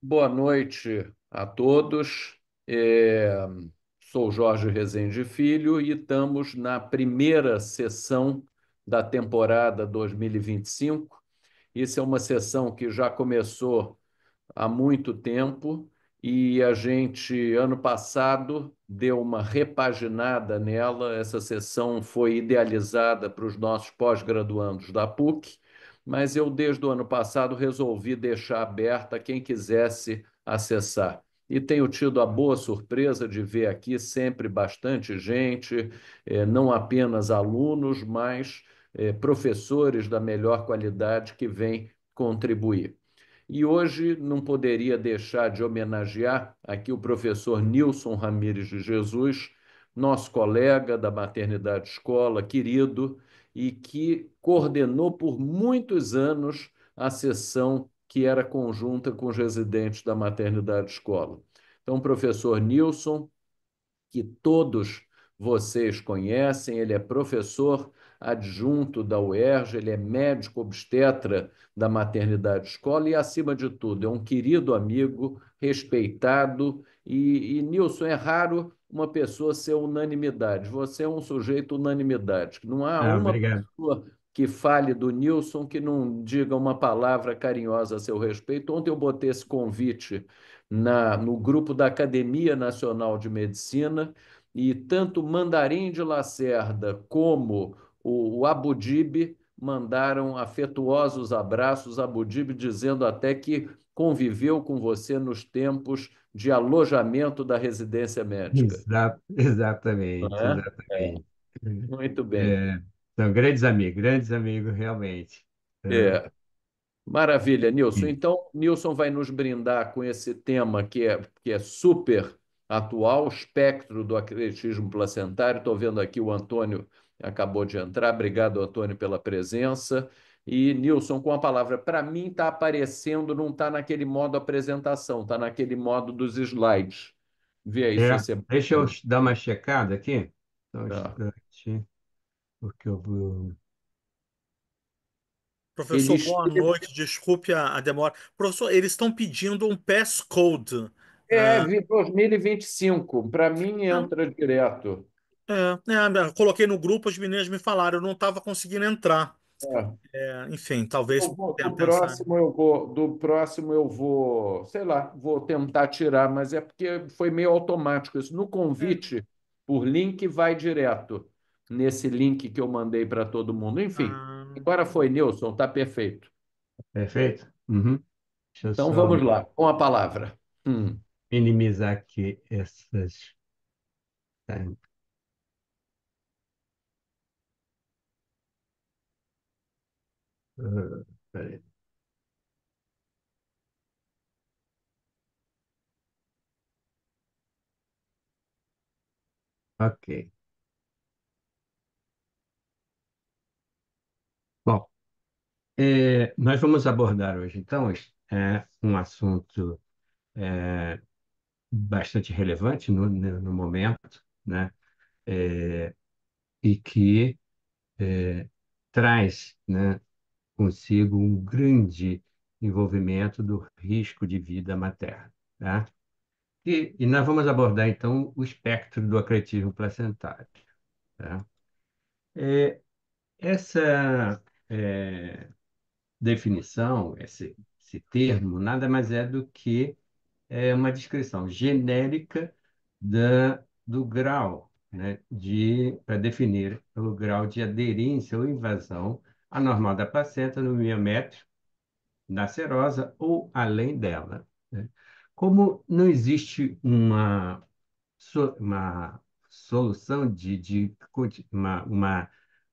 Boa noite a todos. É, Sou Jorge Rezende Filho e estamos na primeira sessão da temporada 2025. Isso é uma sessão que já começou há muito tempo e a gente, ano passado, deu uma repaginada nela. Essa sessão foi idealizada para os nossos pós-graduandos da PUC, mas eu, desde o ano passado, resolvi deixar aberta quem quisesse acessar. E tenho tido a boa surpresa de ver aqui sempre bastante gente, não apenas alunos, mas professores da melhor qualidade que vêm contribuir. E hoje não poderia deixar de homenagear aqui o professor Nilson Ramires de Jesus, nosso colega da maternidade escola, querido, e que coordenou por muitos anos a sessão que era conjunta com os residentes da maternidade escola. Então, professor Nilson, que todos vocês conhecem. Ele é professor adjunto da UERJ, ele é médico obstetra da maternidade escola e, acima de tudo, é um querido amigo, respeitado. Nilson, é raro uma pessoa ser unanimidade. Você é um sujeito unanimidade. Não há Ah, uma obrigado. pessoa que fale do Nilson que não diga uma palavra carinhosa a seu respeito. Ontem eu botei esse convite no grupo da Academia Nacional de Medicina e tanto Mandarim de Lacerda como o Abudib mandaram afetuosos abraços. Abudib dizendo até que conviveu com você nos tempos de alojamento da residência médica. Não Exatamente, é? É, exatamente. muito bem. É, são grandes amigos, realmente. É, É. Maravilha, Nilson. e- Então, Nilson vai nos brindar com esse tema que é super atual, espectro do acreditismo placentário. Estou vendo aqui o Antônio acabou de entrar. Obrigado, Antônio, pela presença. E, Nilson, com a palavra. Para mim, está aparecendo, não está naquele modo apresentação, está naquele modo dos slides. Vê aí se você. deixa eu dar uma checada aqui. Só um Tá. instante, porque eu vou. Ele Professor, boa esteve. noite. Desculpe a demora. Professor, eles estão pedindo um passcode. É, 2025. Para mim, entra direto. Coloquei no grupo, as meninas me falaram, eu não estava conseguindo entrar. É. Enfim, talvez Do pensar. próximo sei lá, vou tentar tirar, mas é porque foi meio automático isso. No É, convite por link vai direto nesse link que eu mandei para todo mundo. Enfim, ah, agora foi, Nilson, tá perfeito. Perfeito? Uhum. Deixa eu Então só vamos lá, com a palavra. minimizar aqui essas. Tá, peraí. Ok. Bom, nós vamos abordar hoje, então, um assunto bastante relevante no momento, né? E que traz, né, consigo um grande envolvimento do risco de vida materna, tá? E nós vamos abordar, então, o espectro do acretismo placentário, tá? Essa definição, esse termo, nada mais é do que uma descrição genérica do grau, né, para definir o grau de aderência ou invasão anormal da placenta no miométrio, na serosa ou além dela, né? Como não existe uma solução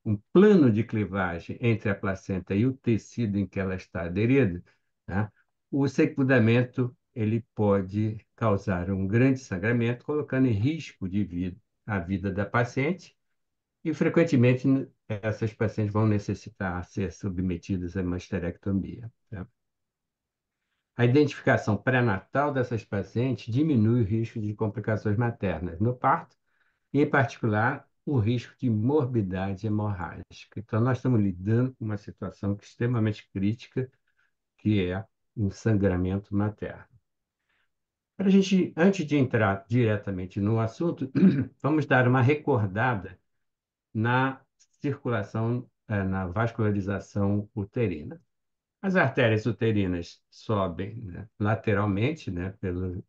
um plano de clivagem entre a placenta e o tecido em que ela está aderida, tá? O secundamento ele pode causar um grande sangramento, colocando em risco de vida a vida da paciente, e frequentemente essas pacientes vão necessitar ser submetidas a uma esterectomia, tá? A identificação pré-natal dessas pacientes diminui o risco de complicações maternas no parto, e, em particular, o risco de morbidade hemorrágica. Então, nós estamos lidando com uma situação extremamente crítica, que é um sangramento materno. Para a gente, antes de entrar diretamente no assunto, vamos dar uma recordada na circulação, na vascularização uterina. As artérias uterinas sobem, né, lateralmente, né, pelo,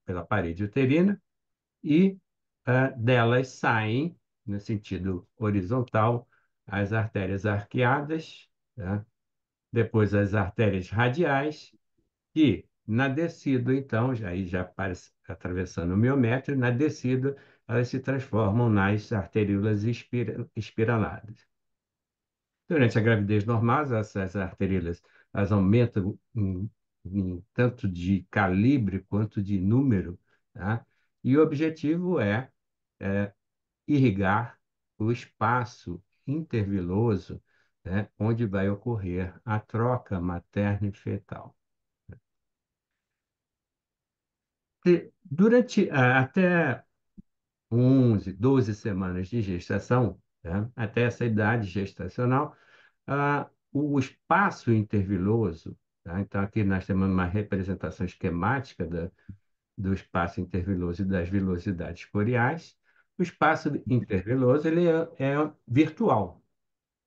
pela parede uterina e delas saem, no sentido horizontal, as artérias arqueadas, né, depois as artérias radiais e na descida, então, já atravessando o miométrio, na descida elas se transformam nas arteríolas espiraladas. Durante a gravidez normal, essas arteríolas elas aumentam tanto de calibre quanto de número, tá? E o objetivo é irrigar o espaço interviloso, né, onde vai ocorrer a troca materno e fetal. Durante até 11, 12 semanas de gestação, né, até essa idade gestacional, o espaço interviloso, tá? Então, aqui nós temos uma representação esquemática do espaço interviloso e das vilosidades coriais. O espaço interviloso ele é virtual,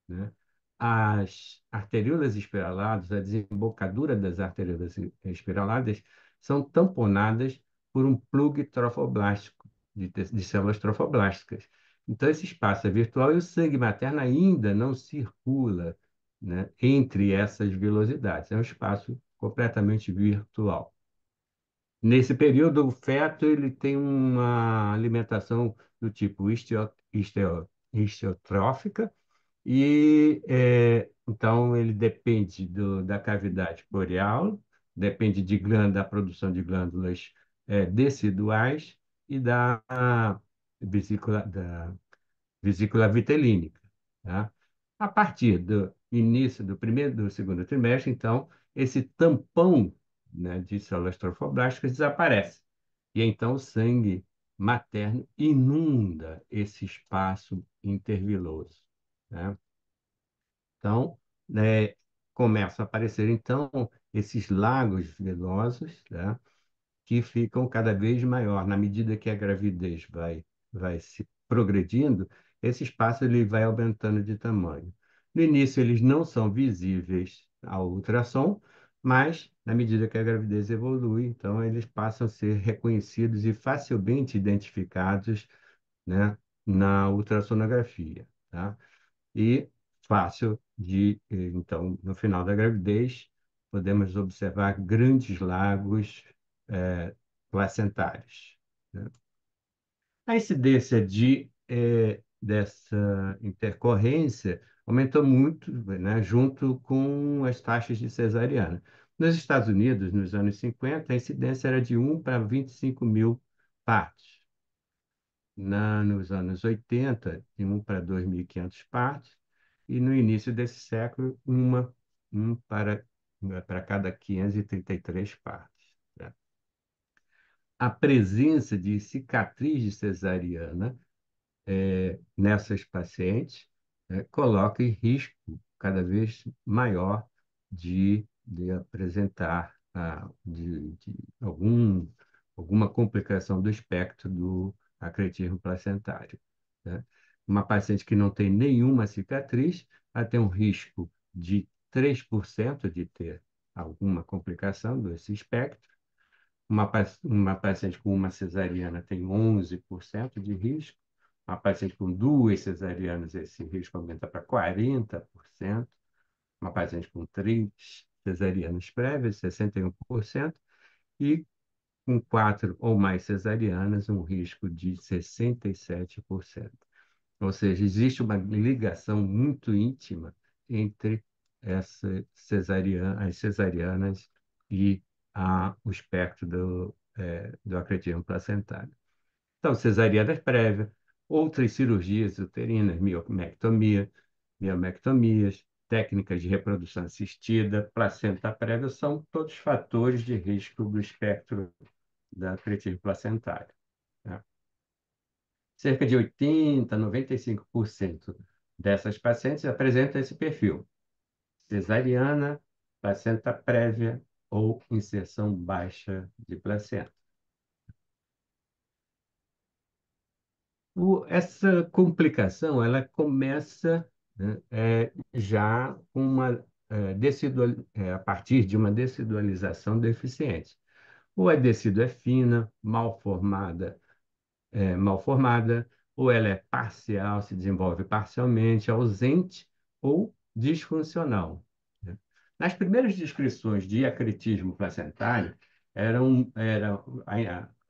né? As arteríolas espiraladas, a desembocadura das arteríolas espiraladas, são tamponadas por um plugue trofoblástico, de células trofoblásticas. Então, esse espaço é virtual e o sangue materno ainda não circula, né, entre essas vilosidades. É um espaço completamente virtual. Nesse período, o feto ele tem uma alimentação do tipo histiotrófica, e então ele depende da cavidade coreal, depende da produção de glândulas deciduais e da vesícula vitelínica, tá? A partir do início do segundo trimestre, então, esse tampão, né, de células trofoblásticas desaparece. E então o sangue materno inunda esse espaço interviloso, né? Então, começam a aparecer, então, esses lagos velosos, né, que ficam cada vez maior. Na medida que a gravidez vai se progredindo, esse espaço ele vai aumentando de tamanho. No início, eles não são visíveis ao ultrassom, mas, na medida que a gravidez evolui, então, eles passam a ser reconhecidos e facilmente identificados, né, na ultrassonografia, tá? E fácil então, no final da gravidez, podemos observar grandes lagos placentários, né? A incidência dessa intercorrência aumentou muito, né, junto com as taxas de cesariana. Nos Estados Unidos, nos anos 50, a incidência era de 1 para 25 mil partos. Nos anos 80, de 1 para 2.500 partos, e no início desse século, um para cada 533 partos, né? A presença de cicatriz de cesariana nessas pacientes coloca em risco cada vez maior de apresentar de alguma complicação do espectro do acretismo placentário, né? Uma paciente que não tem nenhuma cicatriz, ela tem um risco de 3% de ter alguma complicação desse espectro. Uma paciente com uma cesariana tem 11% de risco. Uma paciente com duas cesarianas, esse risco aumenta para 40%. Uma paciente com três cesarianas prévias, 61%. E com quatro ou mais cesarianas, um risco de 67%. Ou seja, existe uma ligação muito íntima entre as cesarianas e o espectro do acretismo placentário. Então, cesariana prévia, outras cirurgias uterinas, miomectomias, técnicas de reprodução assistida, placenta prévia, são todos fatores de risco do espectro da acretismo placentário, né? Cerca de 95% dessas pacientes apresentam esse perfil: cesariana, placenta prévia ou inserção baixa de placenta. Essa complicação, ela começa, né, já com a partir de uma decidualização deficiente. Ou a decídua é fina, mal formada, ou ela é parcial, se desenvolve parcialmente, ausente ou disfuncional, né? Nas primeiras descrições de acretismo placentário,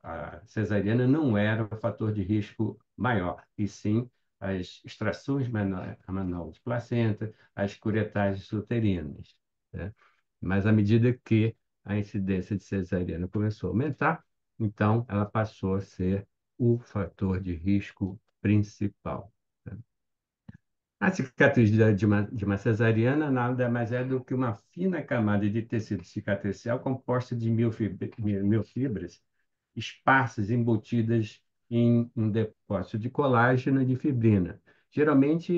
a cesariana não era o fator de risco maior, e sim as extrações manual de placenta, as curetagens uterinas, né? Mas à medida que a incidência de cesariana começou a aumentar, então ela passou a ser o fator de risco principal, né? A cicatriz de uma cesariana nada mais é do que uma fina camada de tecido cicatricial composta de miofibras esparsas, embutidas em um depósito de colágeno e de fibrina. Geralmente,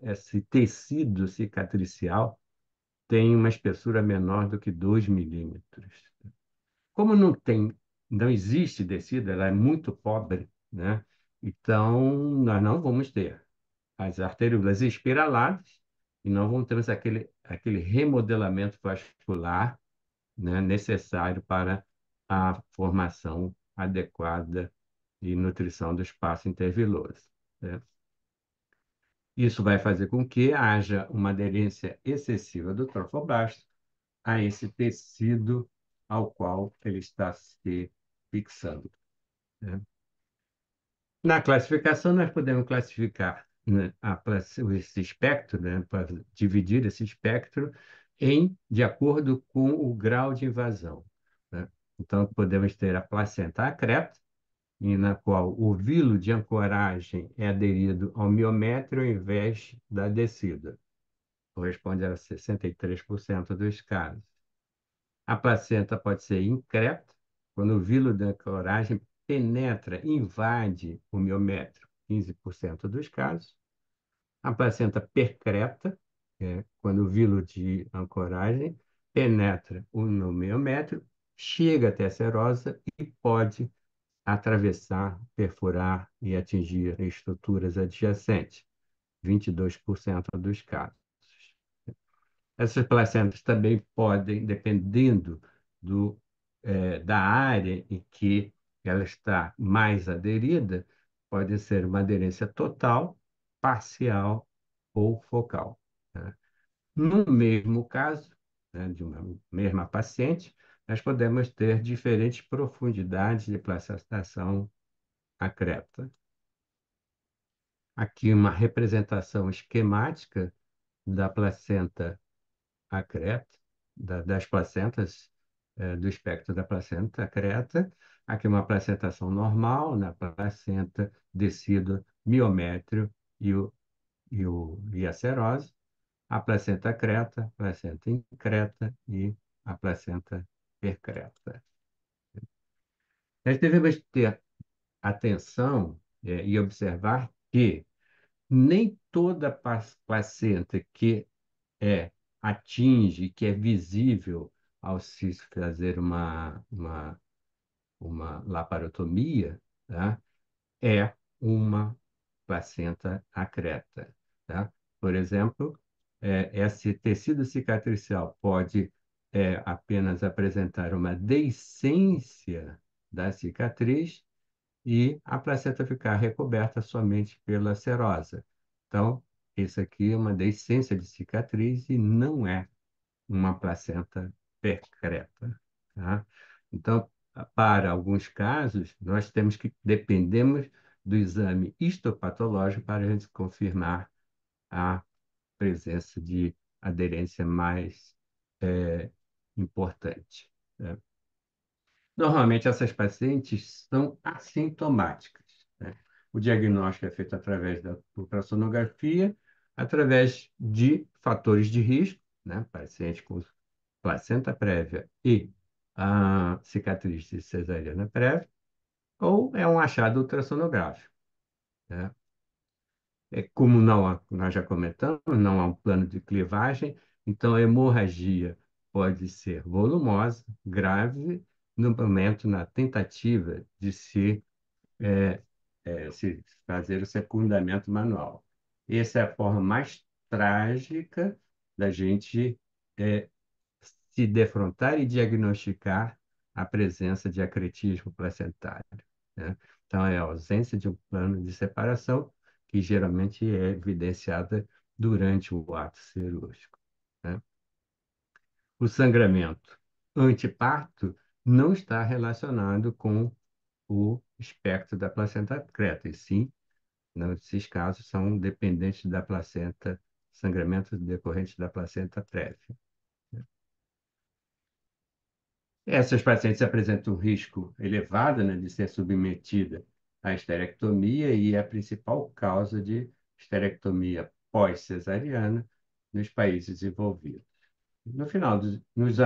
esse tecido cicatricial tem uma espessura menor do que 2 milímetros. Como não existe tecido, ela é muito pobre, né? Então, nós não vamos ter as arteriolas espiraladas e não vamos ter aquele remodelamento vascular, né, necessário para a formação adequada e nutrição do espaço interviloso, né? Isso vai fazer com que haja uma aderência excessiva do trofoblasto a esse tecido ao qual ele está se fixando, né? Na classificação, nós podemos classificar, né, esse espectro, né, para dividir esse espectro de acordo com o grau de invasão, né? Então, podemos ter a placenta acreta, na qual o vilo de ancoragem é aderido ao miométrio ao invés da descida. Corresponde a 63% dos casos. A placenta pode ser increta, quando o vilo da ancoragem penetra, invade o miométrio, 15% dos casos. A placenta percreta, quando o vilo de ancoragem penetra no miométrio, chega até a serosa e pode atravessar, perfurar e atingir estruturas adjacentes, 22% dos casos. Essas placentas também podem, dependendo da área em que ela está mais aderida, pode ser uma aderência total, parcial ou focal, né? No mesmo caso, né, de uma mesma paciente, nós podemos ter diferentes profundidades de placentação acreta. Aqui uma representação esquemática da placenta acreta, das placentas, do espectro da placenta acreta. Aqui uma placentação normal na placenta, decídua, miométrio e a serose. A placenta creta, placenta increta e a placenta percreta. Nós devemos ter atenção, e observar que nem toda placenta que é, que é visível ao se fazer uma laparotomia, tá? É uma placenta acreta, tá? Por exemplo, esse tecido cicatricial pode apenas apresentar uma deiscência da cicatriz e a placenta ficar recoberta somente pela serosa. Então, isso aqui é uma deiscência de cicatriz e não é uma placenta percreta, tá? Então, para alguns casos, nós dependemos do exame histopatológico para a gente confirmar a presença de aderência mais importante, né? Normalmente, essas pacientes são assintomáticas, né? O diagnóstico é feito através da ultrassonografia, através de fatores de risco, né? Paciente com placenta prévia e a cicatriz de cesariana prévia, ou é um achado ultrassonográfico, né? Como nós já comentamos, não há um plano de clivagem, então a hemorragia pode ser volumosa, grave, no momento, na tentativa de é, se fazer o secundamento manual. Essa é a forma mais trágica da gente é, se defrontar e diagnosticar a presença de acretismo placentário, né? Então, é a ausência de um plano de separação, que geralmente é evidenciada durante o ato cirúrgico, né? O sangramento anteparto não está relacionado com o espectro da placenta preta, e sim, nesses casos, são dependentes da placenta, sangramento decorrente da placenta prévia. Essas pacientes apresentam um risco elevado, né, de ser submetida à esterectomia e é a principal causa de esterectomia pós-cesariana nos países desenvolvidos. No final nos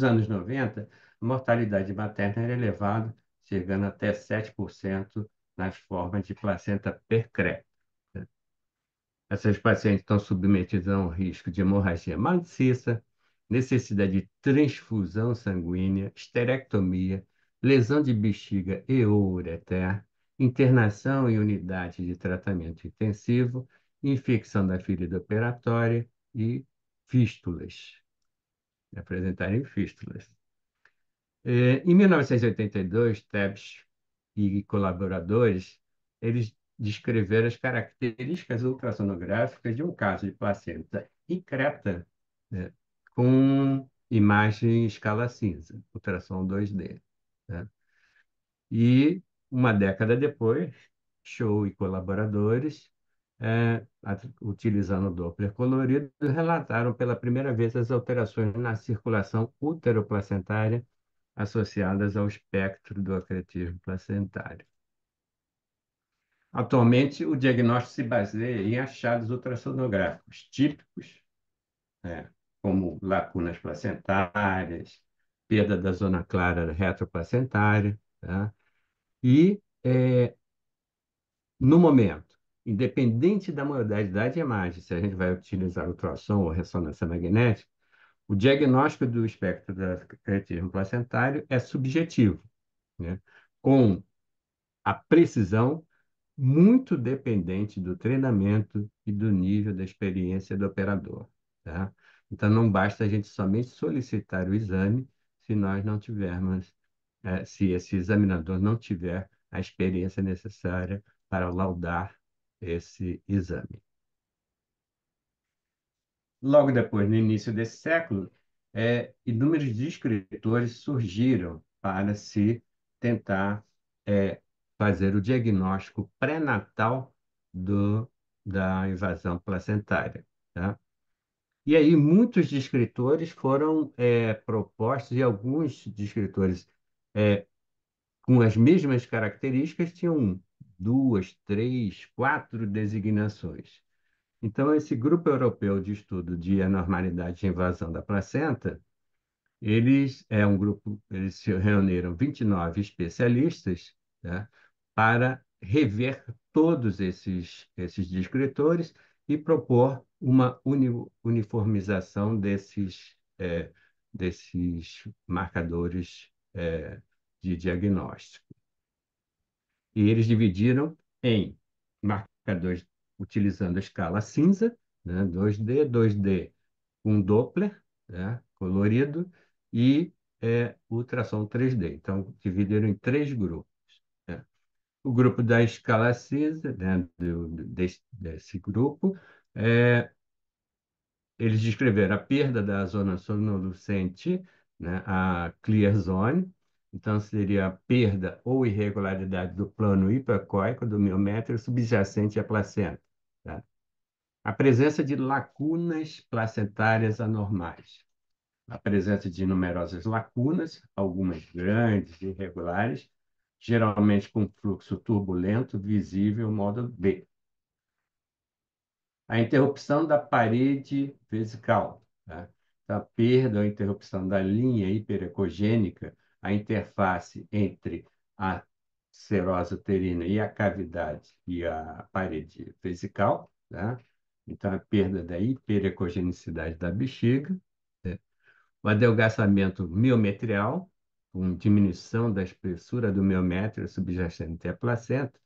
anos 90, a mortalidade materna era elevada, chegando até 7% nas formas de placenta percreta. Essas pacientes estão submetidas a um risco de hemorragia maciça, necessidade de transfusão sanguínea, esterectomia, lesão de bexiga e ou ureter, internação em unidade de tratamento intensivo, infecção da ferida operatória e fístulas, apresentarem fístulas. Em 1982, Tebs e colaboradores, eles descreveram as características ultrassonográficas de um caso de placenta increta, né, com imagem em escala cinza, ultrassom 2D, né? E uma década depois, Show e colaboradores, utilizando o Doppler colorido, relataram pela primeira vez as alterações na circulação uteroplacentária associadas ao espectro do acretismo placentário. Atualmente, o diagnóstico se baseia em achados ultrassonográficos típicos, né, como lacunas placentárias, perda da zona clara retroplacentária, tá? E, no momento, independente da modalidade de imagem, se a gente vai utilizar ultrassom ou ressonância magnética, o diagnóstico do espectro do acretismo placentário é subjetivo, né, com a precisão muito dependente do treinamento e do nível da experiência do operador, tá? Então, não basta a gente somente solicitar o exame se nós não tivermos, se esse examinador não tiver a experiência necessária para laudar esse exame. Logo depois, no início desse século, inúmeros escritores surgiram para se tentar é, fazer o diagnóstico pré-natal da invasão placentária, tá? E aí muitos descritores foram propostos, e alguns descritores com as mesmas características tinham duas, três, quatro designações. Então, esse grupo europeu de estudo de anormalidade e invasão da placenta, eles se reuniram 29 especialistas, né, para rever todos esses descritores e propor uma uniformização desses marcadores de diagnóstico. E eles dividiram em marcadores utilizando a escala cinza, né, 2D com Doppler, né, colorido, e ultrassom 3D. Então, dividiram em três grupos, né? O grupo da escala cinza, né, desse grupo, é, eles descreveram a perda da zona sonolucente, né, a clear zone. Então, seria a perda ou irregularidade do plano hipercóico do miométrio subjacente à placenta, tá? A presença de lacunas placentárias anormais. A presença de numerosas lacunas, algumas grandes e irregulares, geralmente com fluxo turbulento visível modo B. A interrupção da parede vesical, tá? Então, a perda ou interrupção da linha hiperecogênica, a interface entre a serose uterina e a cavidade e a parede vesical, tá? Então, a perda da hiperecogenicidade da bexiga, né? o adelgaçamento miometrial, com diminuição da espessura do miométrio subjacente à placenta,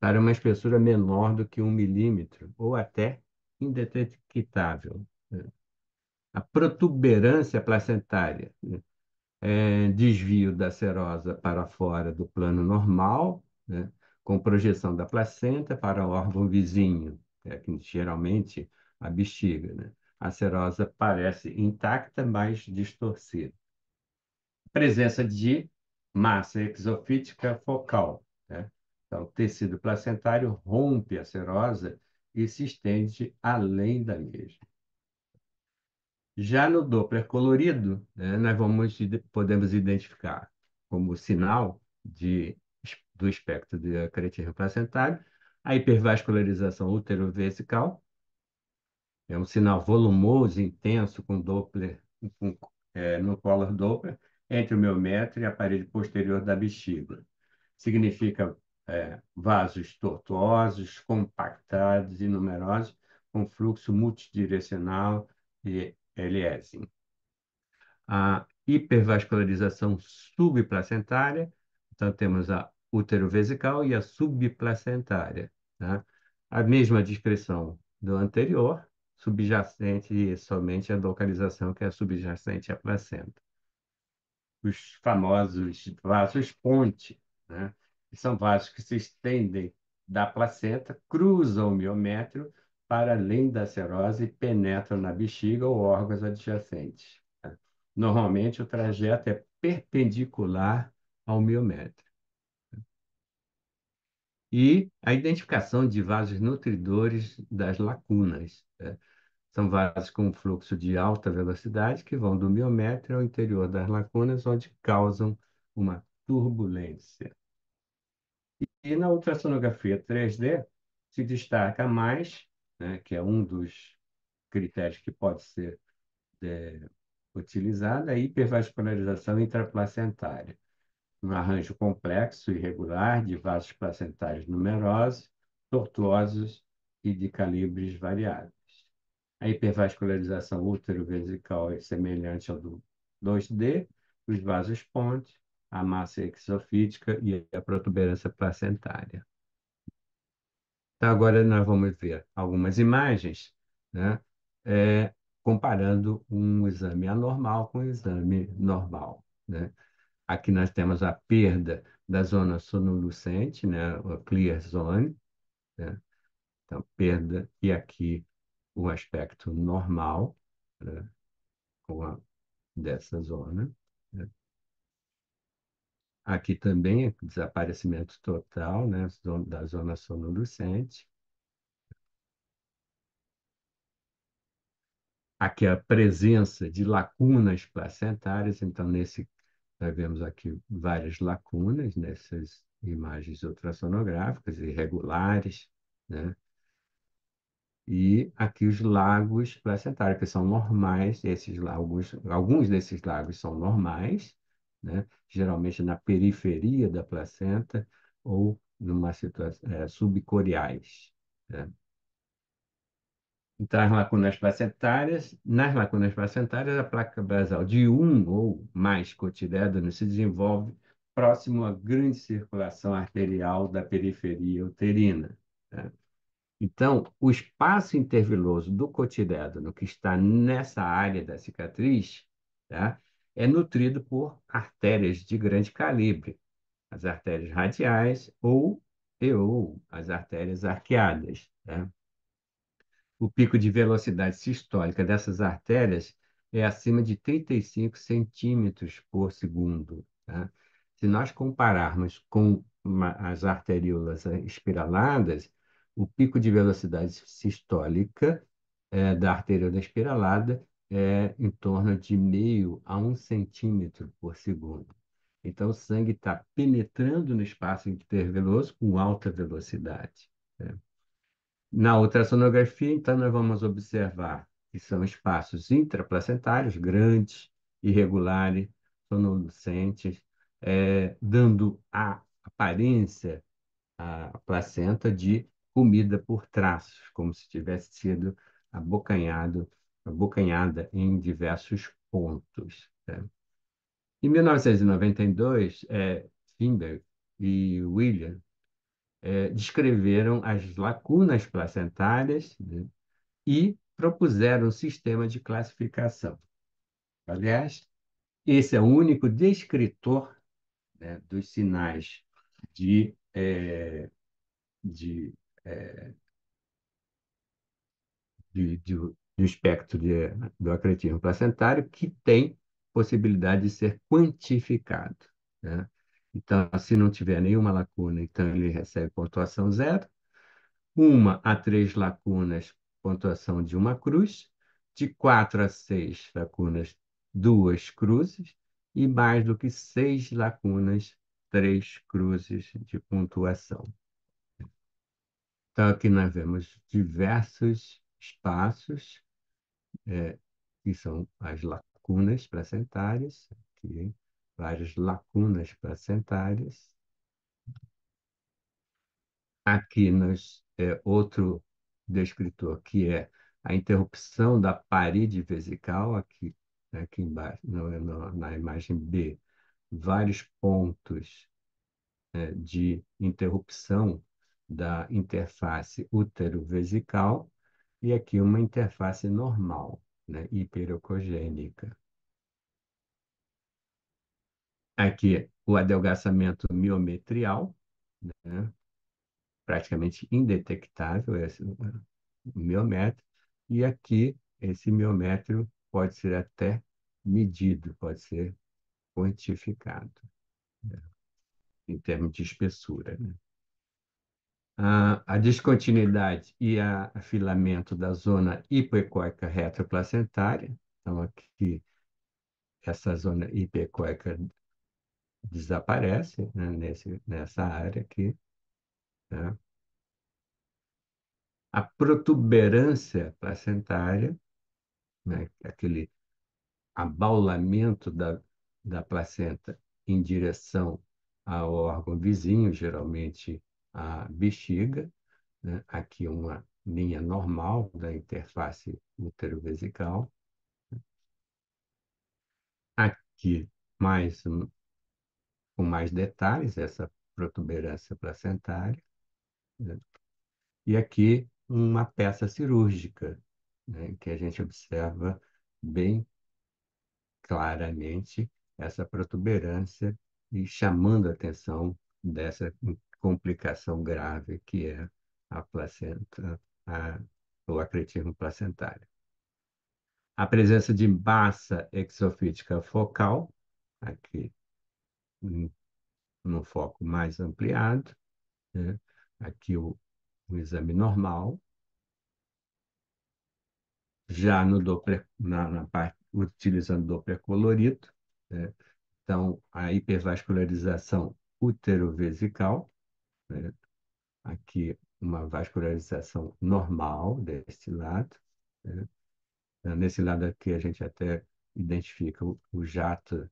para uma espessura menor do que 1 milímetro, ou até indetectável. A protuberância placentária, desvio da serosa para fora do plano normal, né, com projeção da placenta para o órgão vizinho, que geralmente a bexiga, né? A serosa parece intacta, mas distorcida. Presença de massa exofítica focal, né? Então, o tecido placentário rompe a serosa e se estende além da mesma. Já no Doppler colorido, né, podemos identificar como sinal do espectro de creatinina placentário a hipervascularização uterovesical, é um sinal volumoso, intenso, com Doppler, no Color Doppler, entre o miométrio e a parede posterior da bexiga. Significa vasos tortuosos, compactados e numerosos, com fluxo multidirecional e Eliasing. A hipervascularização subplacentária, então temos a uterovesical e a subplacentária, tá? A mesma descrição do anterior, subjacente e somente a localização que é subjacente à placenta. Os famosos vasos ponte, né? Que são vasos que se estendem da placenta, cruzam o miométrio para além da serose e penetram na bexiga ou órgãos adjacentes. Tá? Normalmente, o trajeto é perpendicular ao miométrio. E a identificação de vasos nutridores das lacunas, né? São vasos com fluxo de alta velocidade que vão do miométrio ao interior das lacunas, onde causam uma turbulência. E na ultrassonografia 3D se destaca mais, né, que é um dos critérios que pode ser utilizado, a hipervascularização intraplacentária. Um arranjo complexo e irregular de vasos placentários numerosos, tortuosos e de calibres variados. A hipervascularização útero-vesical é semelhante ao do 2D, os vasos ponte, a massa exofítica e a protuberância placentária. Então, agora nós vamos ver algumas imagens, né, comparando um exame anormal com um exame normal, né? Aqui nós temos a perda da zona sonolucente, né, a clear zone, né? Então, perda, e aqui o aspecto normal, né, com dessa zona, né? Aqui também é desaparecimento total, né, da zona sonolucente. Aqui a presença de lacunas placentárias, então nós vemos aqui várias lacunas nessas imagens ultrassonográficas irregulares, né? E aqui os lagos placentários, que são normais, alguns desses lagos são normais, né? Geralmente na periferia da placenta ou numa situação subcoriais, né? Então, nas lacunas placentárias, a placa basal de um ou mais cotilédonos se desenvolve próximo à grande circulação arterial da periferia uterina, né? Então, o espaço interviloso do cotilédono, que está nessa área da cicatriz, tá? É nutrido por artérias de grande calibre, as artérias radiais ou as artérias arqueadas, tá? O pico de velocidade sistólica dessas artérias é acima de 35 centímetros por segundo, tá? Se nós compararmos com as arteríolas espiraladas, o pico de velocidade sistólica da arteríola espiralada é em torno de meio a 1 centímetro por segundo. Então, o sangue está penetrando no espaço interveloso com alta velocidade, né? Na ultrassonografia, então, nós vamos observar que são espaços intraplacentários grandes, irregulares, sonolucentes, dando a aparência à placenta de comida por traços, como se tivesse sido abocanhado abocanhada em diversos pontos, né? Em 1992, Finberg e William descreveram as lacunas placentárias, né, e propuseram um sistema de classificação. Aliás, esse é o único descritor, né, dos sinais de, de, do espectro do acretismo placentário que tem possibilidade de ser quantificado, né? Então, se não tiver nenhuma lacuna, então ele recebe pontuação zero. Uma a três lacunas, pontuação de uma cruz. De quatro a seis lacunas, duas cruzes. E mais do que seis lacunas, três cruzes de pontuação. Então, aqui nós vemos diversos espaços, é, que são as lacunas placentárias, aqui, várias lacunas placentárias. Aqui nós, outro descritor, que é a interrupção da parede vesical, aqui, aqui embaixo, na imagem B, vários pontos, de interrupção da interface útero-vesical, e aqui uma interface normal, né, hiperocogênica. Aqui o adelgaçamento miometrial, né, praticamente indetectável, esse miométrio, e aqui esse miométrio pode ser até medido, pode ser quantificado, né, em termos de espessura, né? A descontinuidade e afilamento da zona hipoecóica retroplacentária. Então, aqui, essa zona hipoecóica desaparece, né, nessa área aqui, né? A protuberância placentária, né, aquele abaulamento da placenta em direção ao órgão vizinho, geralmente a bexiga, né? Aqui uma linha normal da interface útero-vesical. Aqui, com mais detalhes, essa protuberância placentária, né? E aqui uma peça cirúrgica, né, que a gente observa bem claramente essa protuberância e chamando a atenção dessa complicação grave que é a placenta, o acretismo placentário. A presença de massa exofítica focal, aqui no foco mais ampliado, né? Aqui o exame normal, já no Doppler, na parte, utilizando Doppler colorido, né? Então, a hipervascularização uterovesical, né? Aqui uma vascularização normal deste lado, né? Nesse lado aqui, a gente até identifica o jato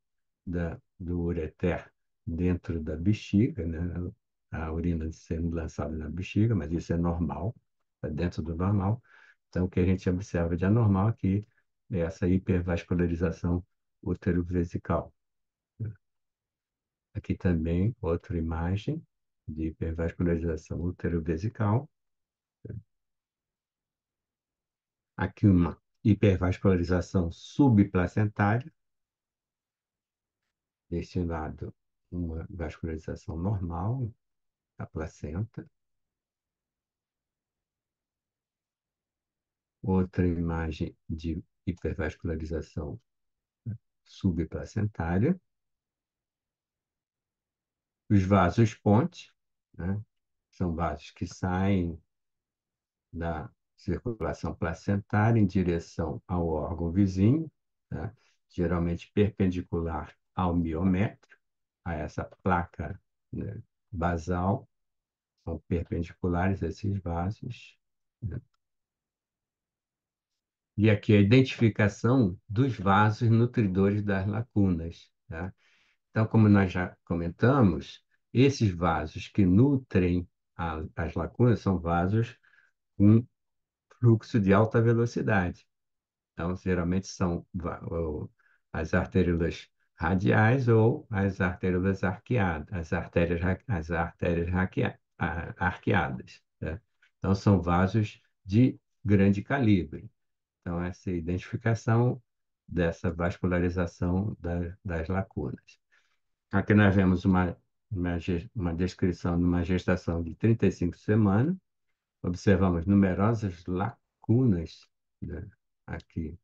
do ureter dentro da bexiga, né? A urina sendo lançada na bexiga, mas isso é normal, está dentro do normal. Então, o que a gente observa de anormal aqui é essa hipervascularização uterovesical. Aqui também outra imagem de hipervascularização uterovesical. Aqui uma hipervascularização subplacentária. Deste lado, uma vascularização normal da placenta. Outra imagem de hipervascularização subplacentária. Os vasos ponte, né? São vasos que saem da circulação placentária em direção ao órgão vizinho, tá? Geralmente perpendicular ao miométrio, a essa placa, né, basal, são perpendiculares esses vasos, né? E aqui a identificação dos vasos nutridores das lacunas, tá? Então, como nós já comentamos, esses vasos que nutrem as lacunas são vasos com fluxo de alta velocidade. Então, geralmente são as arteriolas radiais ou as arteriolas arqueadas, as artérias arqueadas, né? Então, são vasos de grande calibre. Então, essa identificação dessa vascularização das lacunas. Aqui nós vemos uma descrição de uma gestação de 35 semanas. Observamos numerosas lacunas, né, aqui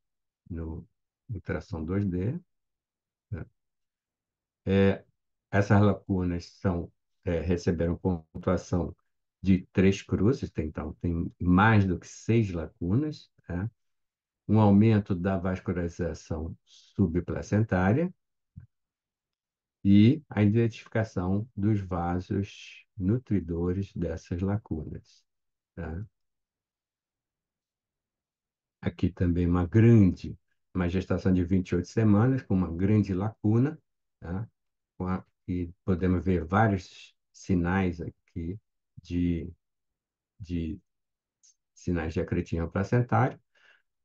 no ultrassom 2D, né? É, essas lacunas receberam pontuação de 3 cruzes, então tem mais do que 6 lacunas, né? Um aumento da vascularização subplacentária e a identificação dos vasos nutridores dessas lacunas, tá? Aqui também uma gestação de 28 semanas, com uma grande lacuna, tá? E podemos ver vários sinais aqui de, de sinais de acretismo placentário,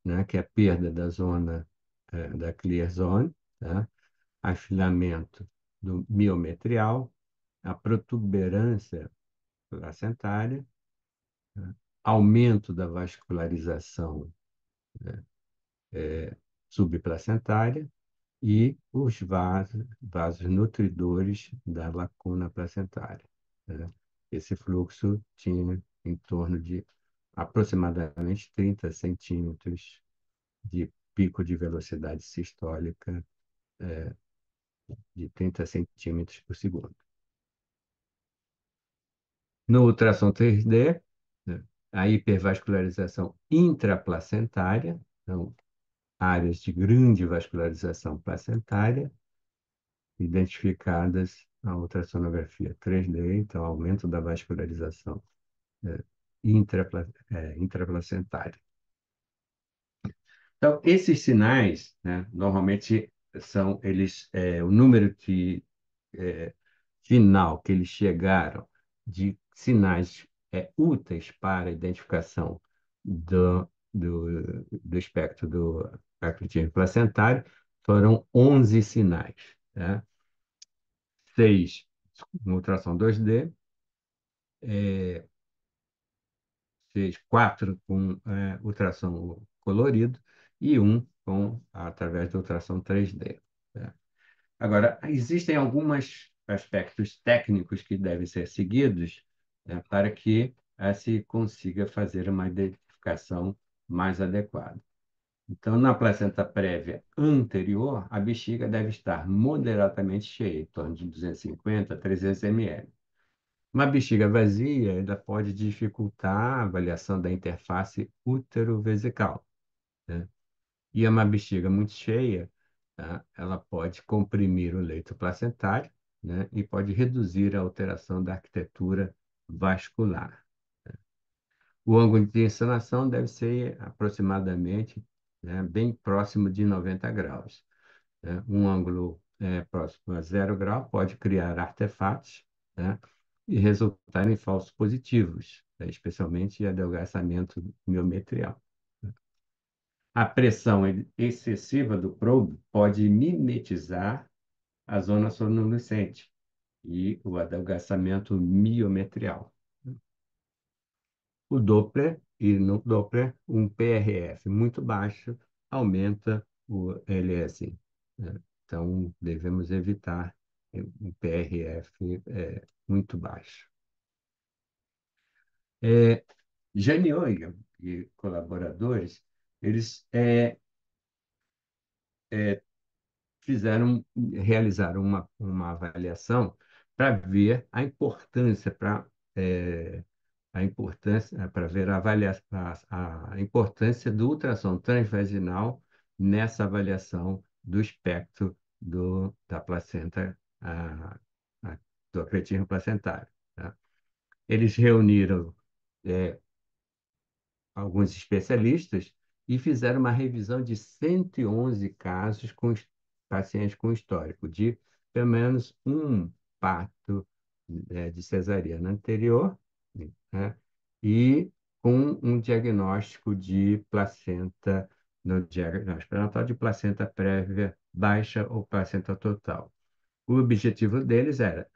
né? Que é a perda da zona, da clear zone, tá? Afilamento do miometrial, a protuberância placentária, né? Aumento da vascularização subplacentária e os vasos nutridores da lacuna placentária, né? Esse fluxo tinha em torno de aproximadamente 30 centímetros de pico de velocidade sistólica de 30 centímetros por segundo. No ultrassom 3D, né, a hipervascularização intraplacentária, então, áreas de grande vascularização placentária, identificadas na ultrassonografia 3D, então aumento da vascularização intraplacentária. Então, esses sinais, né, normalmente o número final que eles chegaram de sinais úteis para a identificação do espectro do acletismo placentário foram 11 sinais, né? 6 no ultrassom 2D, fez 4 com ultrassom colorido e um através do ultrassom 3D, né? Agora, existem alguns aspectos técnicos que devem ser seguidos, né, para que se consiga fazer uma identificação mais adequada. Então, na placenta prévia anterior, a bexiga deve estar moderadamente cheia, em torno de 250 a 300 ml. Uma bexiga vazia ainda pode dificultar a avaliação da interface útero-vesical, né? E uma bexiga muito cheia, tá? Ela pode comprimir o leito placentário, né? E pode reduzir a alteração da arquitetura vascular. O ângulo de insanação deve ser aproximadamente, né, bem próximo de 90 graus, né? Um ângulo próximo a 0 grau pode criar artefatos, né, e resultar em falsos positivos, né, especialmente adelgaçamento miometrial. A pressão excessiva do probe pode mimetizar a zona sonolucente e o adelgaçamento miometrial. O Doppler, e no Doppler, um PRF muito baixo aumenta o LS, né? Então, devemos evitar um PRF muito baixo. Janioia e colaboradores, eles realizaram uma avaliação para ver a importância, para ver a importância do ultrassom transvaginal nessa avaliação do espectro da placenta, do acretismo placentário, tá? Eles reuniram é, alguns especialistas e fizeram uma revisão de 111 casos com pacientes com histórico de pelo menos um parto de cesariana anterior, né, e com um diagnóstico de placenta no diagnóstico pré-natal de placenta prévia baixa ou placenta total. O objetivo deles era,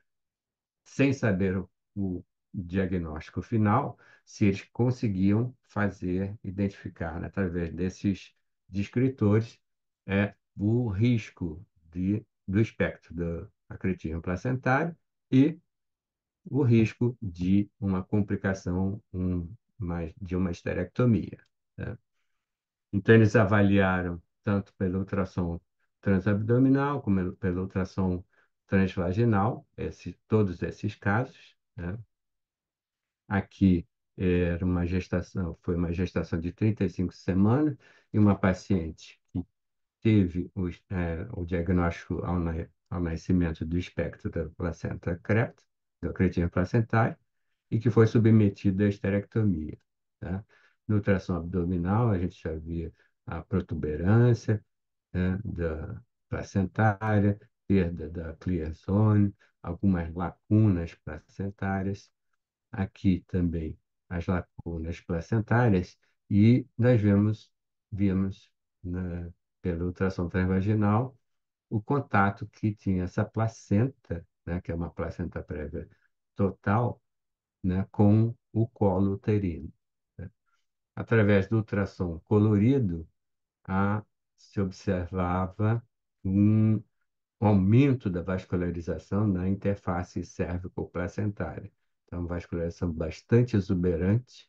sem saber o diagnóstico final, se eles conseguiam fazer, identificar, né, através desses descritores, o risco do espectro do acretismo placentário e o risco de uma complicação de uma esterectomia, né? Então, eles avaliaram tanto pelo ultrassom transabdominal como pelo ultrassom transvaginal, todos esses casos, né? Aqui foi uma gestação de 35 semanas e uma paciente que teve o diagnóstico ao nascimento do espectro da placenta creta, do acretismo placentário, e que foi submetida à esterectomia, tá? No ultrassom abdominal, a gente já via a protuberância, né, da placentária, perda da clear zone, algumas lacunas placentárias. Aqui também as lacunas placentárias e nós vimos pelo ultrassom transvaginal o contato que tinha essa placenta, né, que é uma placenta prévia total, né, com o colo uterino, né? Através do ultrassom colorido, se observava um aumento da vascularização na interface cérvico-placentária. Então, vascularização bastante exuberante,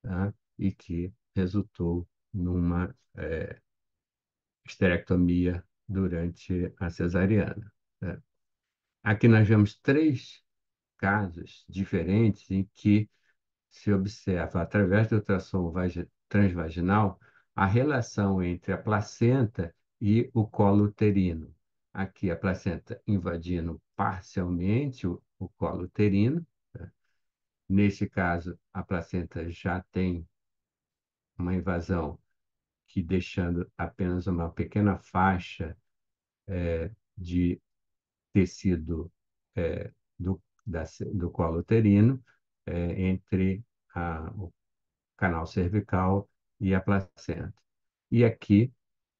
tá? E que resultou numa esterectomia durante a cesariana, né? Aqui nós vemos três casos diferentes em que se observa, através do ultrassom transvaginal, a relação entre a placenta e o colo uterino. Aqui a placenta invadindo parcialmente o colo uterino, né? Neste caso, a placenta já tem uma invasão que deixando apenas uma pequena faixa de tecido do colo uterino entre o canal cervical e a placenta. E aqui,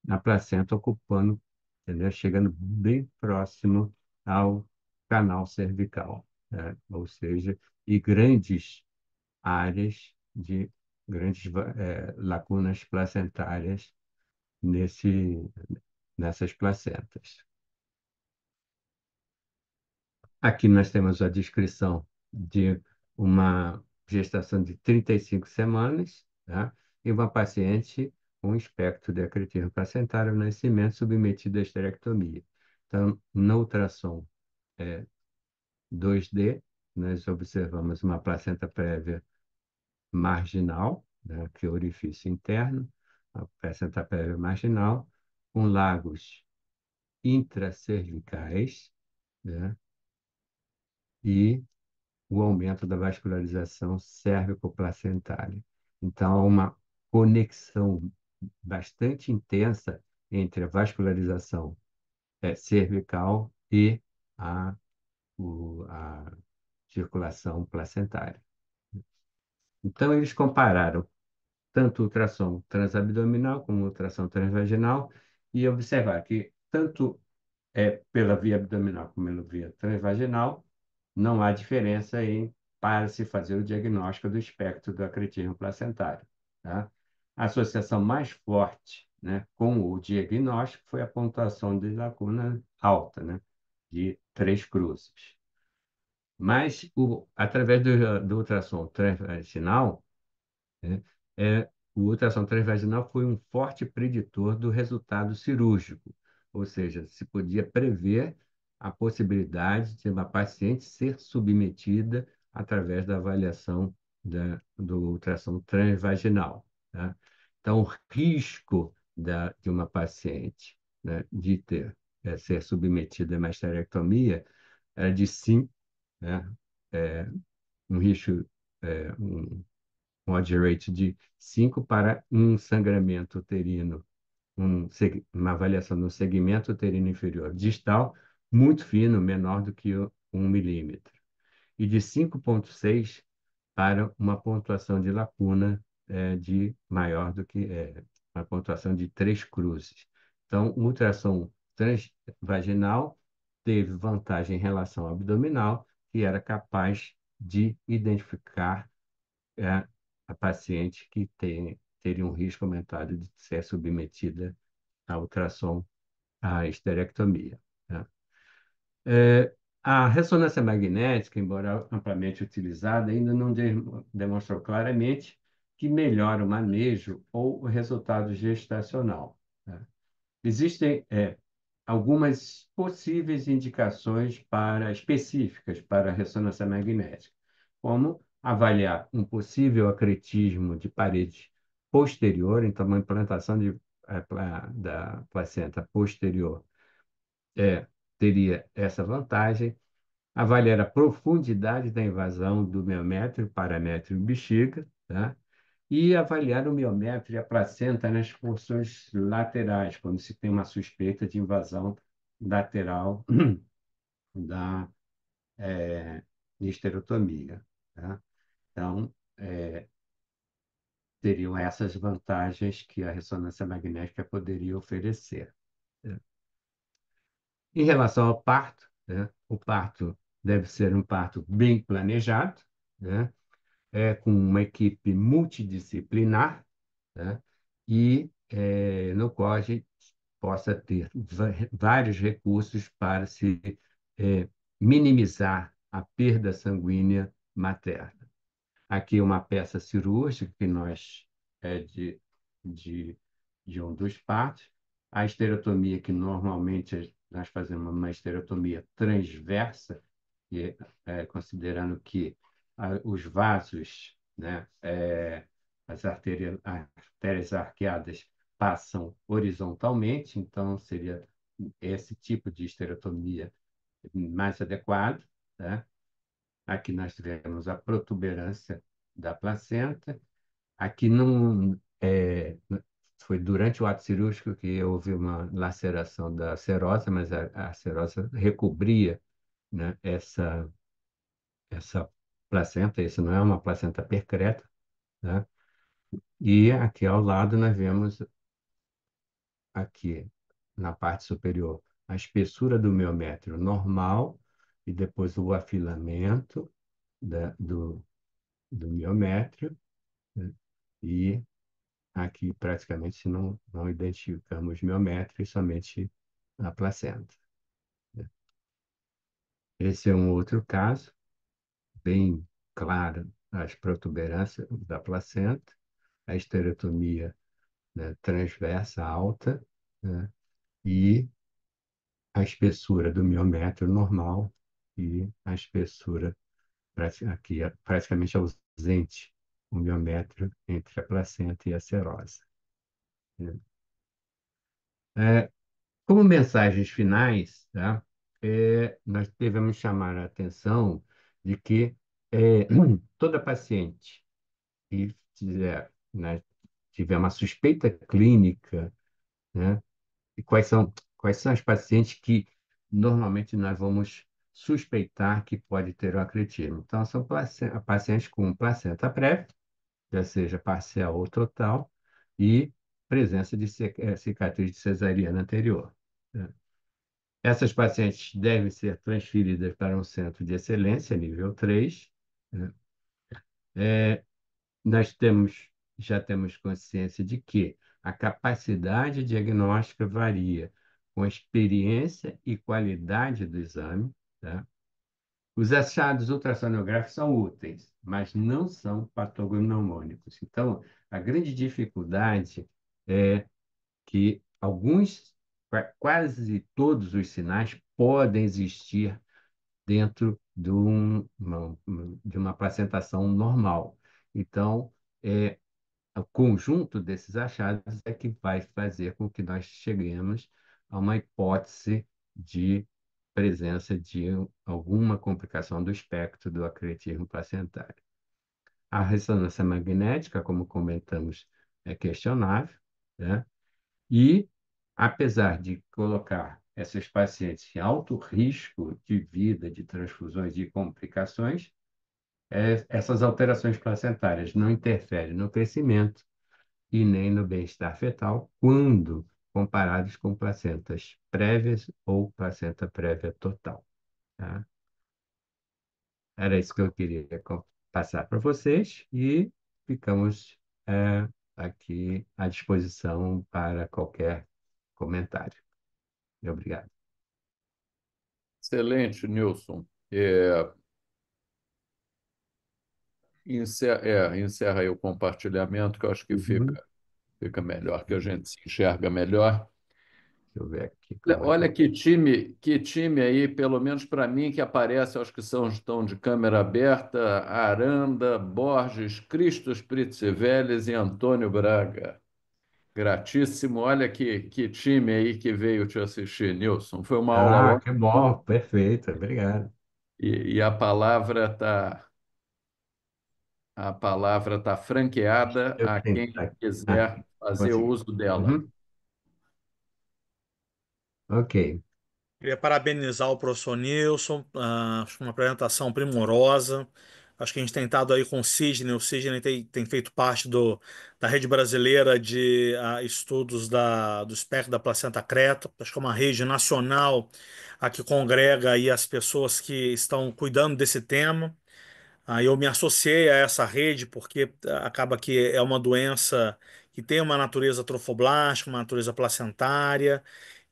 a placenta ocupando, entendeu? Chegando bem próximo ao canal cervical, né? Ou seja, e grandes áreas de lacunas placentárias nesse, nessas placentas. Aqui nós temos a descrição de uma gestação de 35 semanas, tá? E uma paciente com espectro de acretismo placentário no nascimento submetida à esterectomia. Então, no ultrassom 2D, nós observamos uma placenta prévia marginal, né, que é o orifício interno, a placenta prévia marginal, com lagos intracervicais, né, e o aumento da vascularização cérvico-placentária. Então, há uma conexão bastante intensa entre a vascularização cervical e a circulação placentária. Então, eles compararam tanto o ultrassom transabdominal como o ultrassom transvaginal e observaram que tanto pela via abdominal como pela via transvaginal, não há diferença para se fazer o diagnóstico do espectro do acretismo placentário, tá? A associação mais forte, né, com o diagnóstico foi a pontuação de lacuna alta, né, de 3 cruzes. Mas, através do ultrassom transvaginal, né, o ultrassom transvaginal foi um forte preditor do resultado cirúrgico, ou seja, se podia prever a possibilidade de uma paciente ser submetida através da avaliação do ultrassom transvaginal, tá? Então, o risco de uma paciente, né, de ser submetida a uma esterectomia era de 5, né, é, um risco, um odd rate de 5 para um sangramento uterino, uma avaliação no segmento uterino inferior distal muito fino, menor do que 1 milímetro, e de 5,6 para uma pontuação de lacuna de maior do que uma pontuação de 3 cruzes. Então, o ultrassom transvaginal teve vantagem em relação ao abdominal, que era capaz de identificar é, a paciente que teria um risco aumentado de ser submetida a ultrassom, à esterectomia, né? É, a ressonância magnética, embora amplamente utilizada, ainda não demonstrou claramente que melhora o manejo ou o resultado gestacional, né? Existem algumas possíveis indicações específicas para a ressonância magnética, como avaliar um possível acretismo de parede posterior, então uma implantação da placenta posterior é, teria essa vantagem, avaliar a profundidade da invasão do miométrio, paramétrio e bexiga, tá? E avaliar o miométrio e a placenta nas porções laterais, quando se tem uma suspeita de invasão lateral da histerotomia, tá? Então, teriam essas vantagens que a ressonância magnética poderia oferecer, né? Em relação ao parto, né? O parto deve ser um parto bem planejado, né? Com uma equipe multidisciplinar, né? E no qual a gente possa ter vários recursos para se eh, minimizar a perda sanguínea materna. Aqui uma peça cirúrgica que nós é de, de um dos partos. A esterotomia, que normalmente nós fazemos uma esterotomia transversa, e, considerando que os vasos, né, artérias arqueadas passam horizontalmente, então seria esse tipo de esterotomia mais adequado, né? Aqui nós tivemos a protuberância da placenta. Aqui não foi durante o ato cirúrgico que houve uma laceração da serosa, mas a serosa recobria, né, essa placenta. Isso não é uma placenta percreta, né? E aqui ao lado nós vemos aqui na parte superior a espessura do miométrio normal e depois o afilamento do miométrio, né? E aqui praticamente não identificamos miométrio, somente a placenta, né? Esse é um outro caso, bem claro, as protuberâncias da placenta, a estereotomia, né, transversa alta, né, e a espessura do miométrio normal e a espessura aqui é praticamente ausente, o miométrio entre a placenta e a serosa, né? É, Como mensagens finais, tá? Nós devemos chamar a atenção de que toda paciente que tiver uma suspeita clínica, né? E quais são as pacientes que normalmente nós vamos suspeitar que pode ter o acretismo? Então, são pacientes com placenta prévia, já seja parcial ou total, e presença de cicatriz de cesariana anterior, né? Essas pacientes devem ser transferidas para um centro de excelência, nível 3, né? Nós já temos consciência de que a capacidade diagnóstica varia com a experiência e qualidade do exame, tá? Os achados ultrassonográficos são úteis, mas não são patognomônicos. Então, a grande dificuldade é que quase todos os sinais podem existir dentro de uma placentação normal. Então, o conjunto desses achados é que vai fazer com que nós cheguemos a uma hipótese de presença de alguma complicação do espectro do acretismo placentário. A ressonância magnética, como comentamos, é questionável, né? E, apesar de colocar essas pacientes em alto risco de vida, de transfusões e complicações, essas alterações placentárias não interferem no crescimento, e nem no bem-estar fetal quando comparados com placentas prévias ou placenta prévia total. Tá? Era isso que eu queria passar para vocês e ficamos aqui à disposição para qualquer comentário. Obrigado. Excelente, Nilson. Encerra aí o compartilhamento, que eu acho que Uhum. fica melhor, que a gente se enxerga melhor. Deixa eu ver aqui como é que Olha eu... que time aí, pelo menos para mim, que aparece, acho que estão de câmera aberta, Aranda, Borges, Christos Pritziveles e Antônio Braga. Gratíssimo. Olha que time aí que veio te assistir, Nilson. Foi uma aula Ah, ótima que bom, perfeito, obrigado. e a palavra tá franqueada Deixa eu a quem tentar quiser aqui, fazer consegui. uso dela. Uhum. Ok. Queria parabenizar o professor Nilson, acho que uma apresentação primorosa. Acho que a gente tem estado aí com o Sidney tem feito parte da rede brasileira de estudos do espectro da placenta creta. Acho que é uma rede nacional que congrega aí as pessoas que estão cuidando desse tema. Aí eu me associei a essa rede porque acaba que é uma doença que tem uma natureza trofoblástica, uma natureza placentária,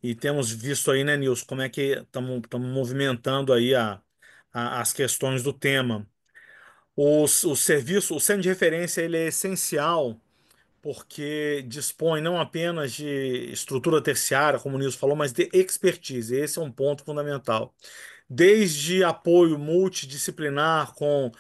e temos visto aí, né, Nilson, como é que estamos movimentando aí as questões do tema. O serviço, o centro de referência, ele é essencial porque dispõe não apenas de estrutura terciária, como o Nilson falou, mas de expertise. Esse é um ponto fundamental, desde apoio multidisciplinar com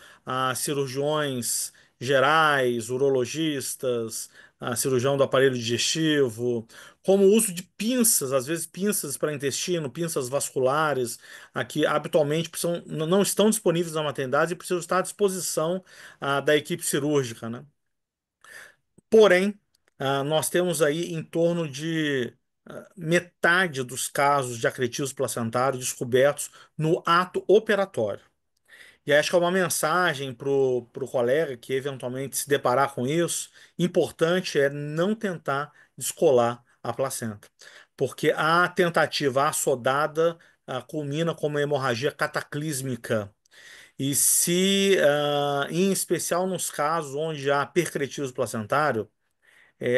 cirurgiões gerais, urologistas, cirurgião do aparelho digestivo, como o uso de pinças, às vezes pinças para intestino, pinças vasculares, que habitualmente não estão disponíveis na maternidade e precisam estar à disposição da equipe cirúrgica, né? Porém, nós temos aí em torno de metade dos casos de acretismo placentário descobertos no ato operatório. E acho que é uma mensagem para o colega que eventualmente se deparar com isso, importante é não tentar descolar a placenta, porque a tentativa assodada culmina com uma hemorragia cataclísmica. E se, em especial nos casos onde há percretismo placentário,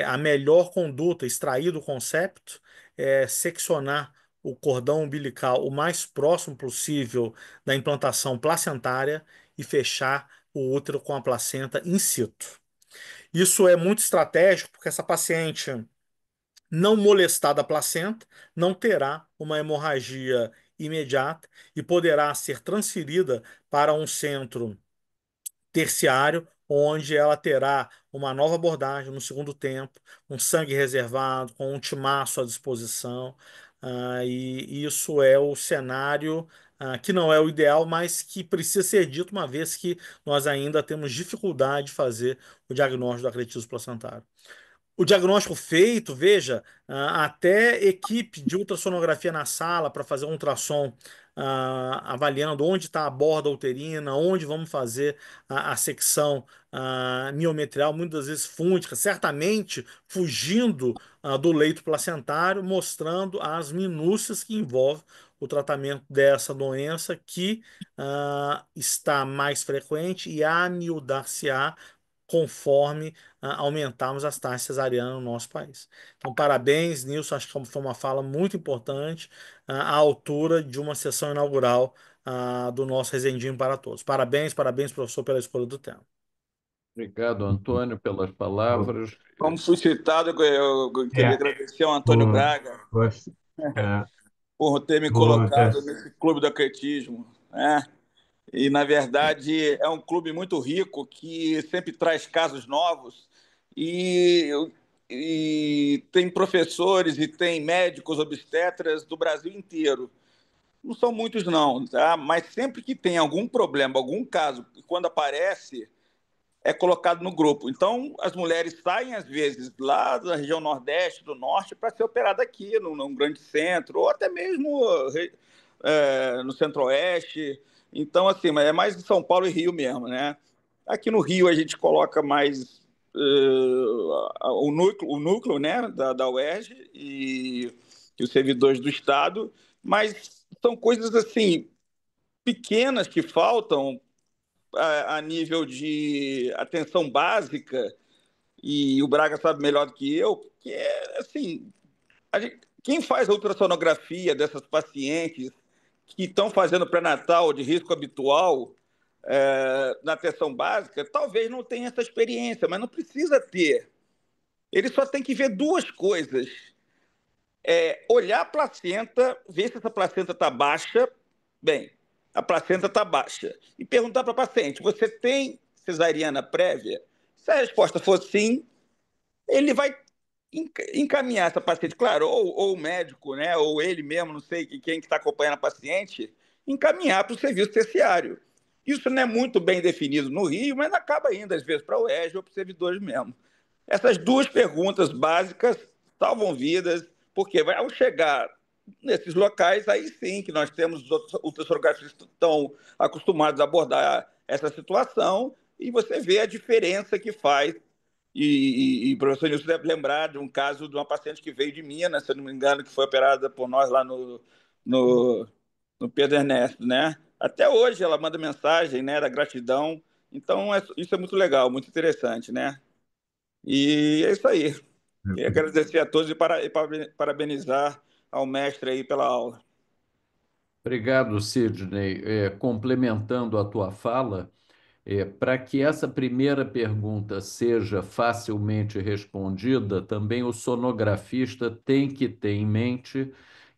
a melhor conduta, extrair do concepto, é seccionar o cordão umbilical o mais próximo possível da implantação placentária e fechar o útero com a placenta in situ. Isso é muito estratégico porque essa paciente não molestada a placenta não terá uma hemorragia imediata e poderá ser transferida para um centro terciário, onde ela terá uma nova abordagem no segundo tempo, um sangue reservado, com um timaço à disposição. E isso é o cenário que não é o ideal, mas que precisa ser dito, uma vez que nós ainda temos dificuldade de fazer o diagnóstico do acretismo placentário. O diagnóstico feito, veja, até equipe de ultrassonografia na sala para fazer um ultrassom, avaliando onde está a borda uterina, onde vamos fazer a secção miometrial, muitas vezes fúndica, certamente fugindo do leito placentário, mostrando as minúcias que envolvem o tratamento dessa doença que está mais frequente e amiudar-se-á conforme aumentarmos as taxas cesarianas no nosso país. Então, parabéns, Nilson. Acho que foi uma fala muito importante, à altura de uma sessão inaugural do nosso Resendinho para Todos. Parabéns, parabéns, professor, pela escolha do tema. Obrigado, Antônio, pelas Bom, palavras. Como fui citado, eu queria É, agradecer ao Antônio por, Braga por, ah, por ter me por colocado nesse clube do atletismo, né? E, na verdade, é um clube muito rico que sempre traz casos novos e, e tem professores e tem médicos obstetras do Brasil inteiro. Não são muitos, não, tá? Mas sempre que tem algum problema, algum caso, quando aparece, é colocado no grupo. Então, as mulheres saem, às vezes, lá da região Nordeste, do Norte, para ser operada aqui, num grande centro, ou até mesmo no Centro-Oeste. Então, assim, é mais em São Paulo e Rio mesmo, né? Aqui no Rio a gente coloca mais o núcleo, né, da UERJ e os servidores do Estado, mas são coisas assim pequenas que faltam a nível de atenção básica, e o Braga sabe melhor do que eu, que é assim, quem faz a ultrassonografia dessas pacientes que estão fazendo pré-natal de risco habitual na atenção básica, talvez não tenha essa experiência, mas não precisa ter. Ele só tem que ver duas coisas. Olhar a placenta, ver se essa placenta está baixa. Bem, a placenta está baixa. E perguntar para a paciente: você tem cesariana prévia? Se a resposta for sim, ele vai encaminhar essa paciente, claro, ou o médico, né, ou ele mesmo, não sei quem está acompanhando a paciente, encaminhar para o serviço terciário. Isso não é muito bem definido no Rio, mas acaba indo, às vezes, para o UERJ ou para os servidores mesmo. Essas duas perguntas básicas salvam vidas, porque ao chegar nesses locais, aí sim que nós temos os outros ultrassonografistas que estão acostumados a abordar essa situação, e você vê a diferença que faz. O professor Nilson deve lembrar de um caso de uma paciente que veio de Minas, se eu não me engano, que foi operada por nós lá no, no Pedro Ernesto, né? Até hoje ela manda mensagem, né, da gratidão. Então, isso é muito legal, muito interessante, né? E é isso aí. Queria agradecer a todos e parabenizar ao mestre aí pela aula. Obrigado, Sidney. Complementando a tua fala, para que essa primeira pergunta seja facilmente respondida, também o sonografista tem que ter em mente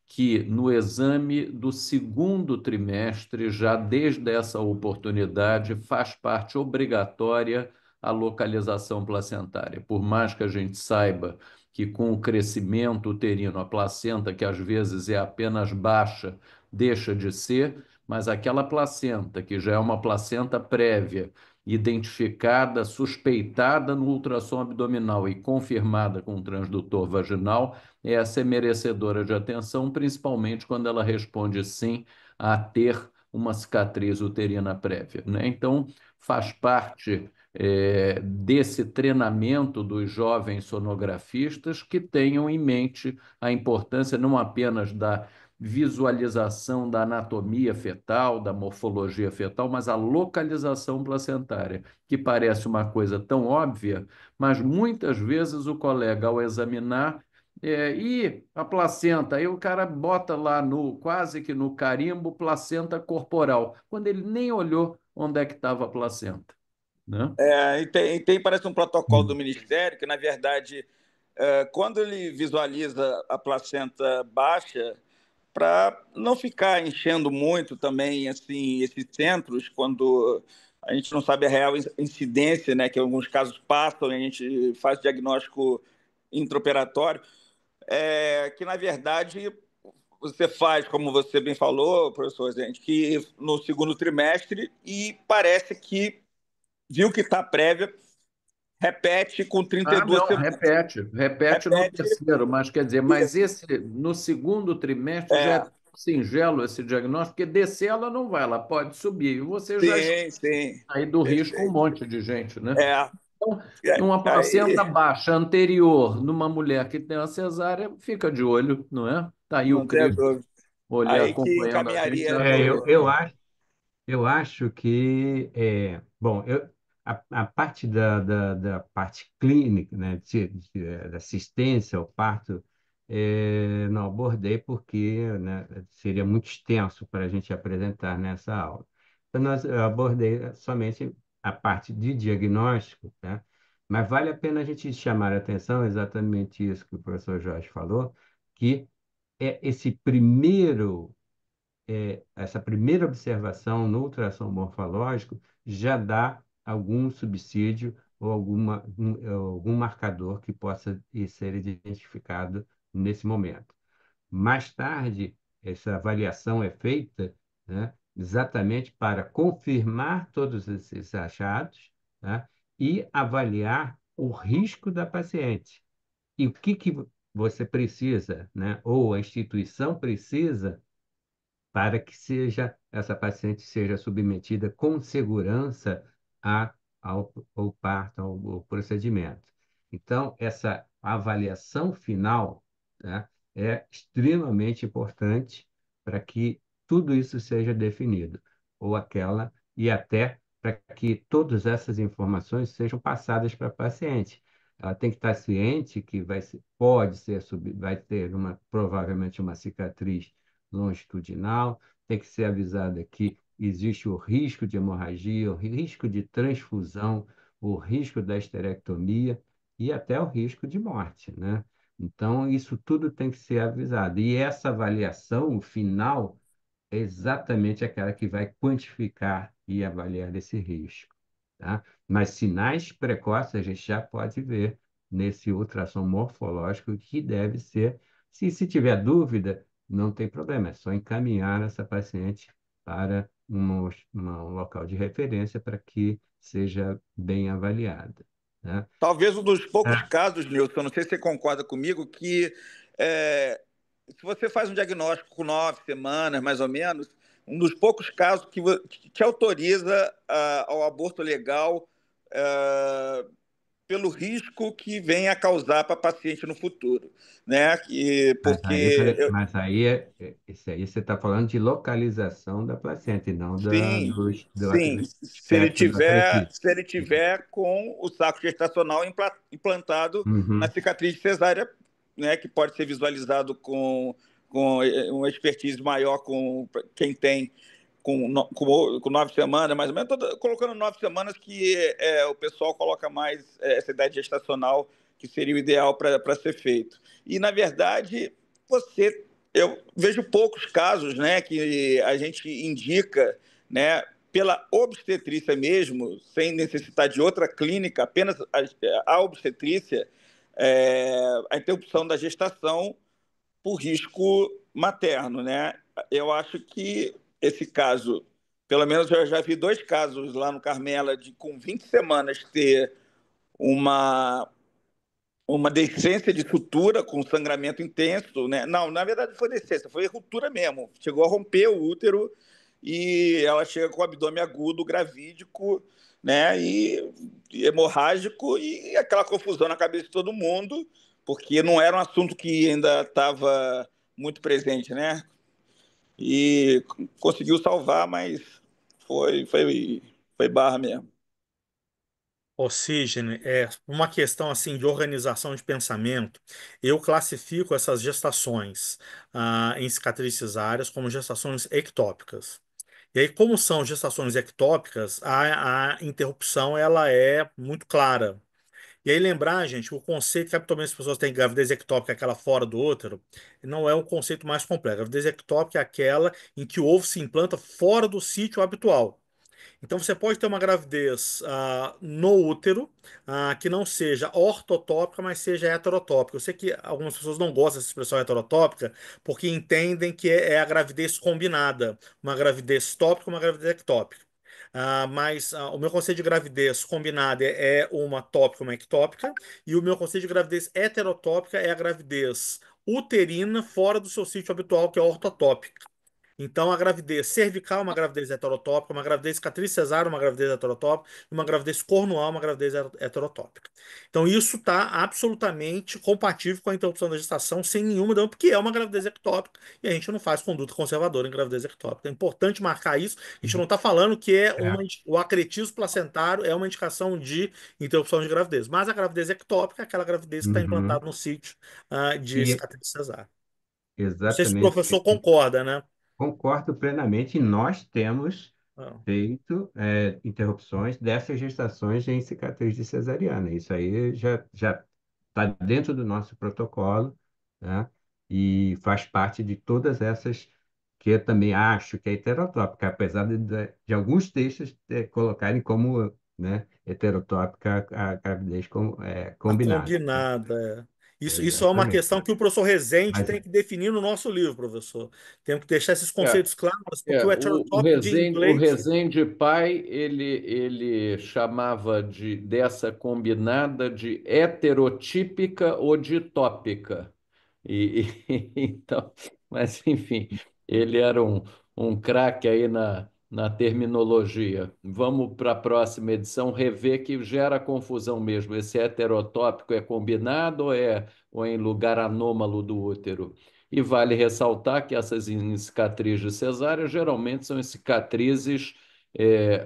que no exame do segundo trimestre, já desde essa oportunidade, faz parte obrigatória a localização placentária. Por mais que a gente saiba que com o crescimento uterino, a placenta, que às vezes é apenas baixa, deixa de ser, mas aquela placenta, que já é uma placenta prévia, identificada, suspeitada no ultrassom abdominal e confirmada com o transdutor vaginal, essa é merecedora de atenção, principalmente quando ela responde sim a ter uma cicatriz uterina prévia, né? Então, faz parte desse treinamento dos jovens sonografistas que tenham em mente a importância não apenas da visualização da anatomia fetal, da morfologia fetal, mas a localização placentária, que parece uma coisa tão óbvia, mas muitas vezes o colega, ao examinar, e a placenta, aí o cara bota lá no quase que no carimbo placenta corporal, quando ele nem olhou onde é que estava a placenta, né? Parece um protocolo do Ministério que, na verdade, quando ele visualiza a placenta baixa, para não ficar enchendo muito também assim esses centros, quando a gente não sabe a real incidência, né, que em alguns casos passam e a gente faz diagnóstico intraoperatório, que na verdade você faz, como você bem falou, professor, gente, que no segundo trimestre e parece que viu que está prévia, repete com Ah, 32 não, semanas. repete no Repete. terceiro, mas quer dizer, mas esse no segundo trimestre já é É, tão singelo esse diagnóstico, porque descer ela não vai, ela pode subir, e você já está sim, sim, aí do risco um perfeito. monte de gente, né? É, Então, e numa aí placenta baixa anterior, numa mulher que tem uma cesárea, fica de olho, não é? Tá aí o não tenha Cris dúvida. olhando, Aí que acompanhando a gente, encaminharia já É, falou. eu acho que, bom, a parte da parte clínica, né, da assistência ao parto, não abordei porque, né, seria muito extenso para a gente apresentar nessa aula. Então, eu abordei somente a parte de diagnóstico, tá? Mas vale a pena a gente chamar a atenção, exatamente isso que o professor Jorge falou, que é esse essa primeira observação no ultrassom morfológico já dá algum subsídio ou algum marcador que possa ser identificado nesse momento. Mais tarde, essa avaliação é feita, né, exatamente para confirmar todos esses achados, tá, e avaliar o risco da paciente. E o que você precisa, né, ou a instituição precisa para que essa paciente seja submetida com segurança à ao parto, ao procedimento. Então, essa avaliação final, né, é extremamente importante para que tudo isso seja definido, ou aquela, e até para que todas essas informações sejam passadas para a paciente. Ela tem que estar ciente que pode ser, vai ter provavelmente uma cicatriz longitudinal, tem que ser avisada que existe o risco de hemorragia, o risco de transfusão, o risco da esterectomia e até o risco de morte, né? Então, isso tudo tem que ser avisado. E essa avaliação final é exatamente aquela que vai quantificar e avaliar esse risco, tá? Mas sinais precoces a gente já pode ver nesse ultrassom morfológico que deve ser, se tiver dúvida, não tem problema, é só encaminhar essa paciente para um local de referência para que seja bem avaliada, né? Talvez um dos poucos Ah, casos, Nilson, não sei se você concorda comigo, que é, se você faz um diagnóstico com 9 semanas, mais ou menos, um dos poucos casos que te autoriza ao aborto legal, ah, pelo risco que vem a causar para a paciente no futuro, né? Porque Isso aí você está falando de localização da placenta e não sim, do sim. aspecto do atletismo. Se ele tiver com o saco gestacional implantado na Uhum. cicatriz de cesárea, né, que pode ser visualizado com uma expertise maior com quem tem com 9 semanas, mais ou menos. Tô colocando 9 semanas que o pessoal coloca mais essa idade gestacional que seria o ideal para ser feito. E, na verdade, você eu vejo poucos casos, né, que a gente indica, né, pela obstetrícia mesmo, sem necessitar de outra clínica, apenas a obstetrícia, a interrupção da gestação por risco materno, né? Eu acho que esse caso, pelo menos eu já vi 2 casos lá no Carmela de com 20 semanas ter uma descência de sutura com sangramento intenso, né? Não, na verdade foi descência, foi ruptura mesmo. Chegou a romper o útero e ela chega com o abdômen agudo, gravídico, né? E hemorrágico e aquela confusão na cabeça de todo mundo, porque não era um assunto que ainda estava muito presente, né? E conseguiu salvar, mas foi barra mesmo. Oxigênio é uma questão assim de organização de pensamento. Eu classifico essas gestações em cicatrizes cesáreas como gestações ectópicas. E aí, como são gestações ectópicas, a interrupção ela é muito clara. E aí lembrar, gente, o conceito que habitualmente as pessoas têm gravidez ectópica, aquela fora do útero, não é o conceito mais complexo. A gravidez ectópica é aquela em que o ovo se implanta fora do sítio habitual. Então você pode ter uma gravidez no útero que não seja ortotópica, mas seja heterotópica. Eu sei que algumas pessoas não gostam dessa expressão heterotópica porque entendem que é a gravidez combinada, uma gravidez tópica e uma gravidez ectópica. Mas o meu conceito de gravidez combinada é uma tópica e uma ectópica, e o meu conceito de gravidez heterotópica é a gravidez uterina fora do seu sítio habitual, que é ortotópica. Então, a gravidez cervical é uma gravidez heterotópica, uma gravidez cicatriz cesárea, uma gravidez heterotópica, e uma gravidez cornual, uma gravidez heterotópica. Então, isso está absolutamente compatível com a interrupção da gestação, sem nenhuma dúvida, porque é uma gravidez ectópica e a gente não faz conduta conservadora em gravidez ectópica. É importante marcar isso. A gente não está falando que É. o acretismo placentário é uma indicação de interrupção de gravidez, mas a gravidez ectópica é aquela gravidez que está Uhum. implantada no sítio de E cicatriz cesárea. Não sei se o exatamente, professor concorda, né? concordo plenamente. Nós temos Ah. feito interrupções dessas gestações em cicatriz de cesariana. Isso aí já está dentro do nosso protocolo, né? E faz parte de todas essas que eu também acho que é heterotópica, apesar de alguns textos colocarem como, né, heterotópica a gravidez A combinada. combinada. Isso é uma Exatamente. questão que o professor Rezende Mas, tem que definir no nosso livro, professor. Temos que deixar esses É, conceitos claros, porque o o heterotópico de O inglês. Rezende pai, ele chamava dessa combinada de heterotípica ou ditópica. Então, mas enfim, ele era um craque aí na terminologia. Vamos para a próxima edição rever que gera confusão mesmo. Esse heterotópico é combinado ou é em lugar anômalo do útero? E vale ressaltar que essas cicatriz de cesárea geralmente são cicatrizes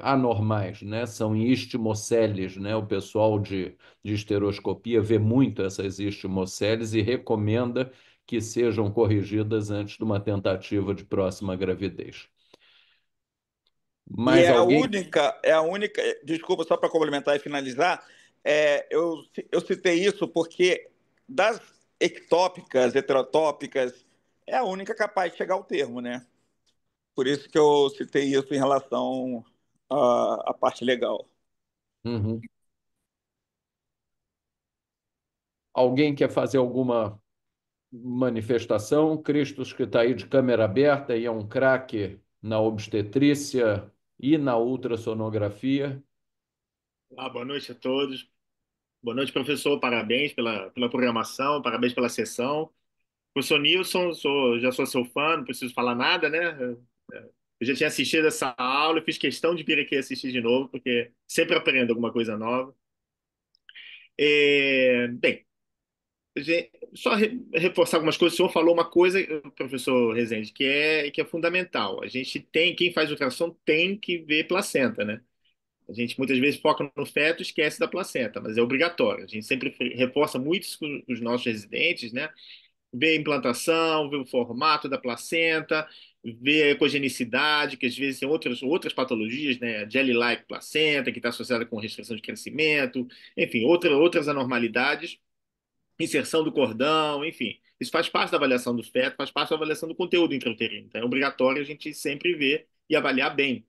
anormais, né? São istimoceles, né? O pessoal de esteroscopia vê muito essas istimoceles e recomenda que sejam corrigidas antes de uma tentativa de próxima gravidez. E Mais alguém? é a única, desculpa, só para complementar e finalizar, eu citei isso porque das ectópicas, heterotópicas, é a única capaz de chegar ao termo, né? Por isso que eu citei isso em relação à parte legal. Uhum. Alguém quer fazer alguma manifestação? Cristos, que está aí de câmera aberta e é um craque na obstetrícia e na ultrassonografia. Boa noite a todos. Boa noite, professor. Parabéns pela programação, parabéns pela sessão. Professor Nilson, já sou seu fã, não preciso falar nada, né? Eu já tinha assistido essa aula, eu fiz questão de vir aqui assistir de novo, porque sempre aprendo alguma coisa nova. Bem, só reforçar algumas coisas. O senhor falou uma coisa, professor Rezende, que é fundamental. A gente tem, quem faz ultrassom tem que ver placenta, né? A gente muitas vezes foca no feto e esquece da placenta, mas é obrigatório. A gente sempre reforça muito isso com os nossos residentes, né? Ver a implantação, ver o formato da placenta, ver a ecogenicidade, que às vezes tem outras patologias, né? A jelly-like placenta, que está associada com restrição de crescimento, enfim, outras anormalidades, inserção do cordão, enfim. Isso faz parte da avaliação do feto, faz parte da avaliação do conteúdo intrauterino. Então é obrigatório a gente sempre ver e avaliar bem.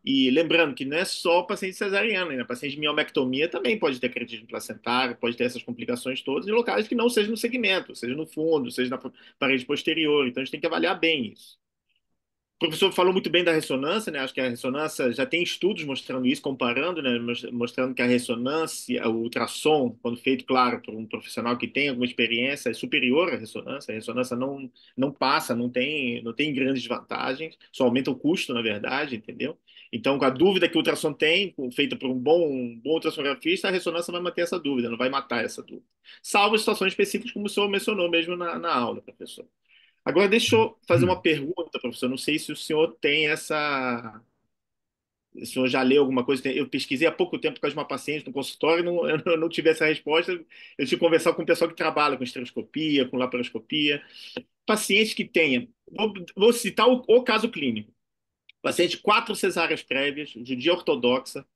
E lembrando que não é só paciente cesariano, né? Paciente de miomectomia também pode ter creatinina placentária, pode ter essas complicações todas em locais que não seja no segmento, seja no fundo, seja na parede posterior. Então a gente tem que avaliar bem isso. O professor falou muito bem da ressonância, né? Acho que a ressonância já tem estudos mostrando isso, comparando, né? Mostrando que a ressonância, o ultrassom, quando feito, claro, por um profissional que tem alguma experiência, é superior à ressonância. A ressonância não passa, não tem grandes vantagens, só aumenta o custo, na verdade, entendeu? Então, com a dúvida que o ultrassom tem, feita por um bom ultrassonografista, a ressonância vai manter essa dúvida, não vai matar essa dúvida. Salvo situações específicas, como o senhor mencionou mesmo na aula, professor. Agora, deixa eu fazer uma pergunta, professor. Não sei se o senhor tem essa. O senhor já leu alguma coisa? Eu pesquisei há pouco tempo por causa de uma paciente no consultório, eu não tive essa resposta. Eu tive que conversar com o pessoal que trabalha com estereoscopia, com laparoscopia. Paciente que tenha. Vou citar o caso clínico. Paciente 4 cesáreas prévias, judia ortodoxa,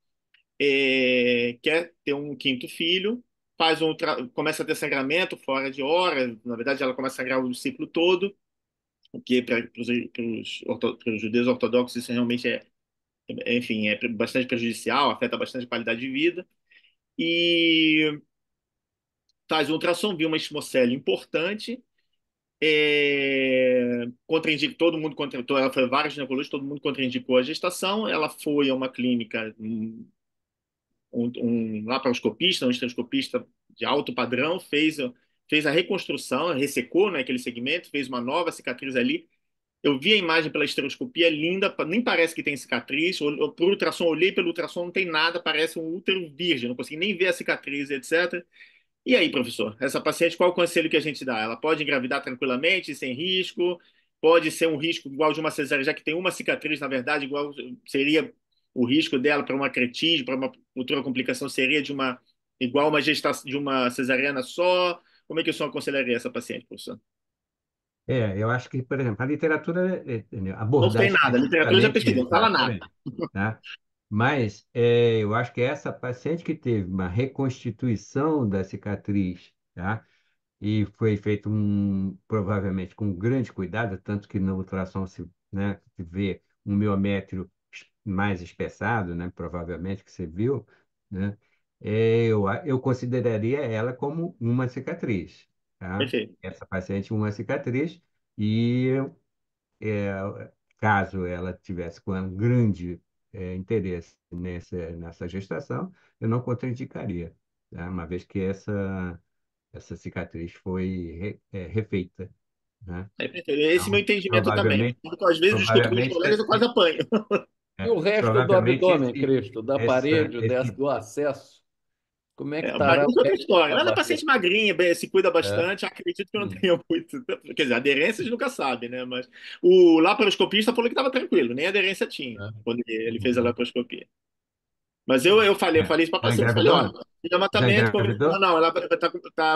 quer ter um quinto filho, começa a ter sangramento fora de hora. Na verdade, ela começa a sangrar o ciclo todo, o que para os judeus ortodoxos isso realmente enfim, é bastante prejudicial, afeta bastante a qualidade de vida. E faz um ultrassom, viu uma esmocele importante, contraindicou, todo mundo contratou, ela foi a vários ginecologistas, todo mundo contraindicou a gestação, ela foi a uma clínica, um laparoscopista, um estereoscopista de alto padrão, fez a reconstrução, ressecou, né, aquele segmento, fez uma nova cicatriz ali. Eu vi a imagem pela estereoscopia, linda, nem parece que tem cicatriz. Por ultrassom, olhei pelo ultrassom, não tem nada, parece um útero virgem, não consegui nem ver a cicatriz, etc. E aí, professor, essa paciente, qual o conselho que a gente dá? Ela pode engravidar tranquilamente, sem risco? Pode ser um risco igual de uma cesárea, já que tem uma cicatriz, na verdade, igual seria o risco dela para uma cretígio, para uma futura complicação, seria igual uma gestação de uma cesariana só? Como é que o senhor aconselharia essa paciente, professor? Eu acho que, por exemplo, a literatura Não abordar sei nada, a literatura eu já especificamente pesquisei, isso, não fala nada. exatamente, tá? Mas eu acho que essa paciente que teve uma reconstituição da cicatriz, tá? E foi feito provavelmente com grande cuidado, tanto que na ultrassom se vê um miométrio mais espessado, né? Provavelmente que você viu, né? Eu consideraria ela como uma cicatriz, tá? Perfeito. Essa paciente uma cicatriz e é, caso ela tivesse com um grande interesse nessa gestação, eu não contraindicaria, tá? Uma vez que essa cicatriz foi refeita, né? Perfeito. Esse é meu Então, entendimento também. Porque, às vezes, eu escuto meus provavelmente colegas e eu quase apanho. E o resto do Provavelmente abdômen, Cristo, da parede, esse do acesso, como é que Mas estará isso o é outra resto história. da Ela é barriga? paciente magrinha, se cuida É. bastante, acredito que não Hum, tenha muito. Quer dizer, aderência a gente nunca sabe, né? Mas o laparoscopista falou que estava tranquilo, nem aderência tinha, é. quando ele fez a Uhum. laparoscopia. Mas eu é. falei isso para a Já paciente, falei, olha, engravidou? levantamento, Já não, engravidou? não, ela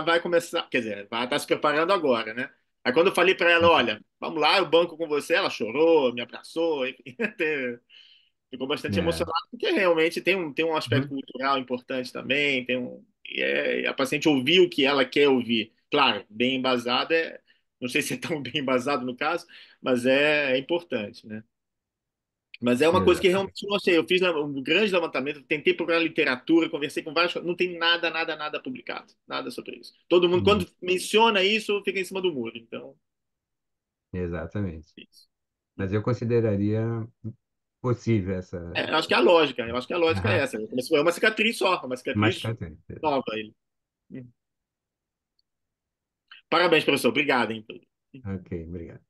vai começar, quer dizer, vai estar se preparando agora, né? Aí quando eu falei para ela, olha, vamos lá, eu banco com você, ela chorou, me abraçou, enfim, ficou bastante É. emocionada, porque realmente tem um aspecto Uhum. cultural importante também, e a paciente ouvir o que ela quer ouvir. Claro, bem embasado não sei se é tão bem embasado no caso, mas é importante, né? Mas é uma coisa que Exatamente. realmente eu não achei. Eu fiz um grande levantamento, tentei procurar literatura, conversei com vários, não tem nada, nada, nada publicado, nada sobre isso. Todo mundo, Uhum. quando menciona isso, fica em cima do muro. Então, Exatamente. isso. Mas eu consideraria possível essa. Eu acho que é a lógica, eu acho que a lógica é Aham. essa. É uma cicatriz só, uma Mais cicatriz cadê? nova aí. Parabéns, professor. Obrigado, hein? Ok, obrigado.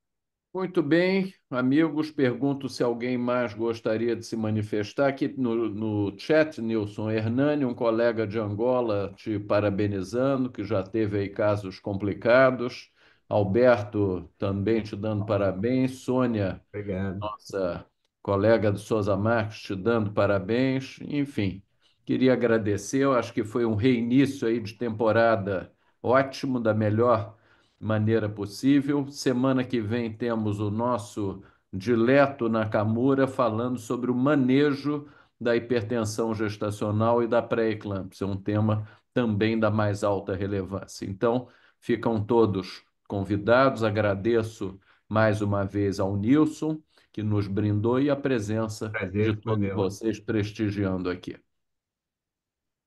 Muito bem, amigos. Pergunto se alguém mais gostaria de se manifestar. Aqui no chat, Nilson Hernani, um colega de Angola, te parabenizando, que já teve aí casos complicados. Alberto também te dando parabéns. Sônia, Obrigado. nossa colega do Souza Marques, te dando parabéns. Enfim, queria agradecer. Eu acho que foi um reinício aí de temporada ótimo, da melhor maneira possível. Semana que vem temos o nosso Dileto Nakamura falando sobre o manejo da hipertensão gestacional e da pré-eclâmpsia, um tema também da mais alta relevância. Então, ficam todos convidados. Agradeço mais uma vez ao Nilson, que nos brindou, e a presença de Prazer foi todos meu. vocês prestigiando aqui.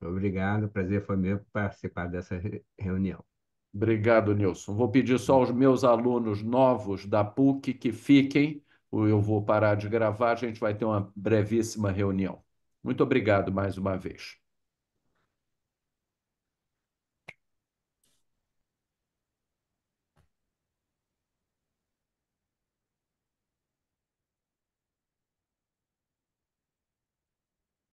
Obrigado. Prazer foi meu participar dessa reunião. Obrigado, Nilson. Vou pedir só aos meus alunos novos da PUC que fiquem, ou eu vou parar de gravar, a gente vai ter uma brevíssima reunião. Muito obrigado mais uma vez.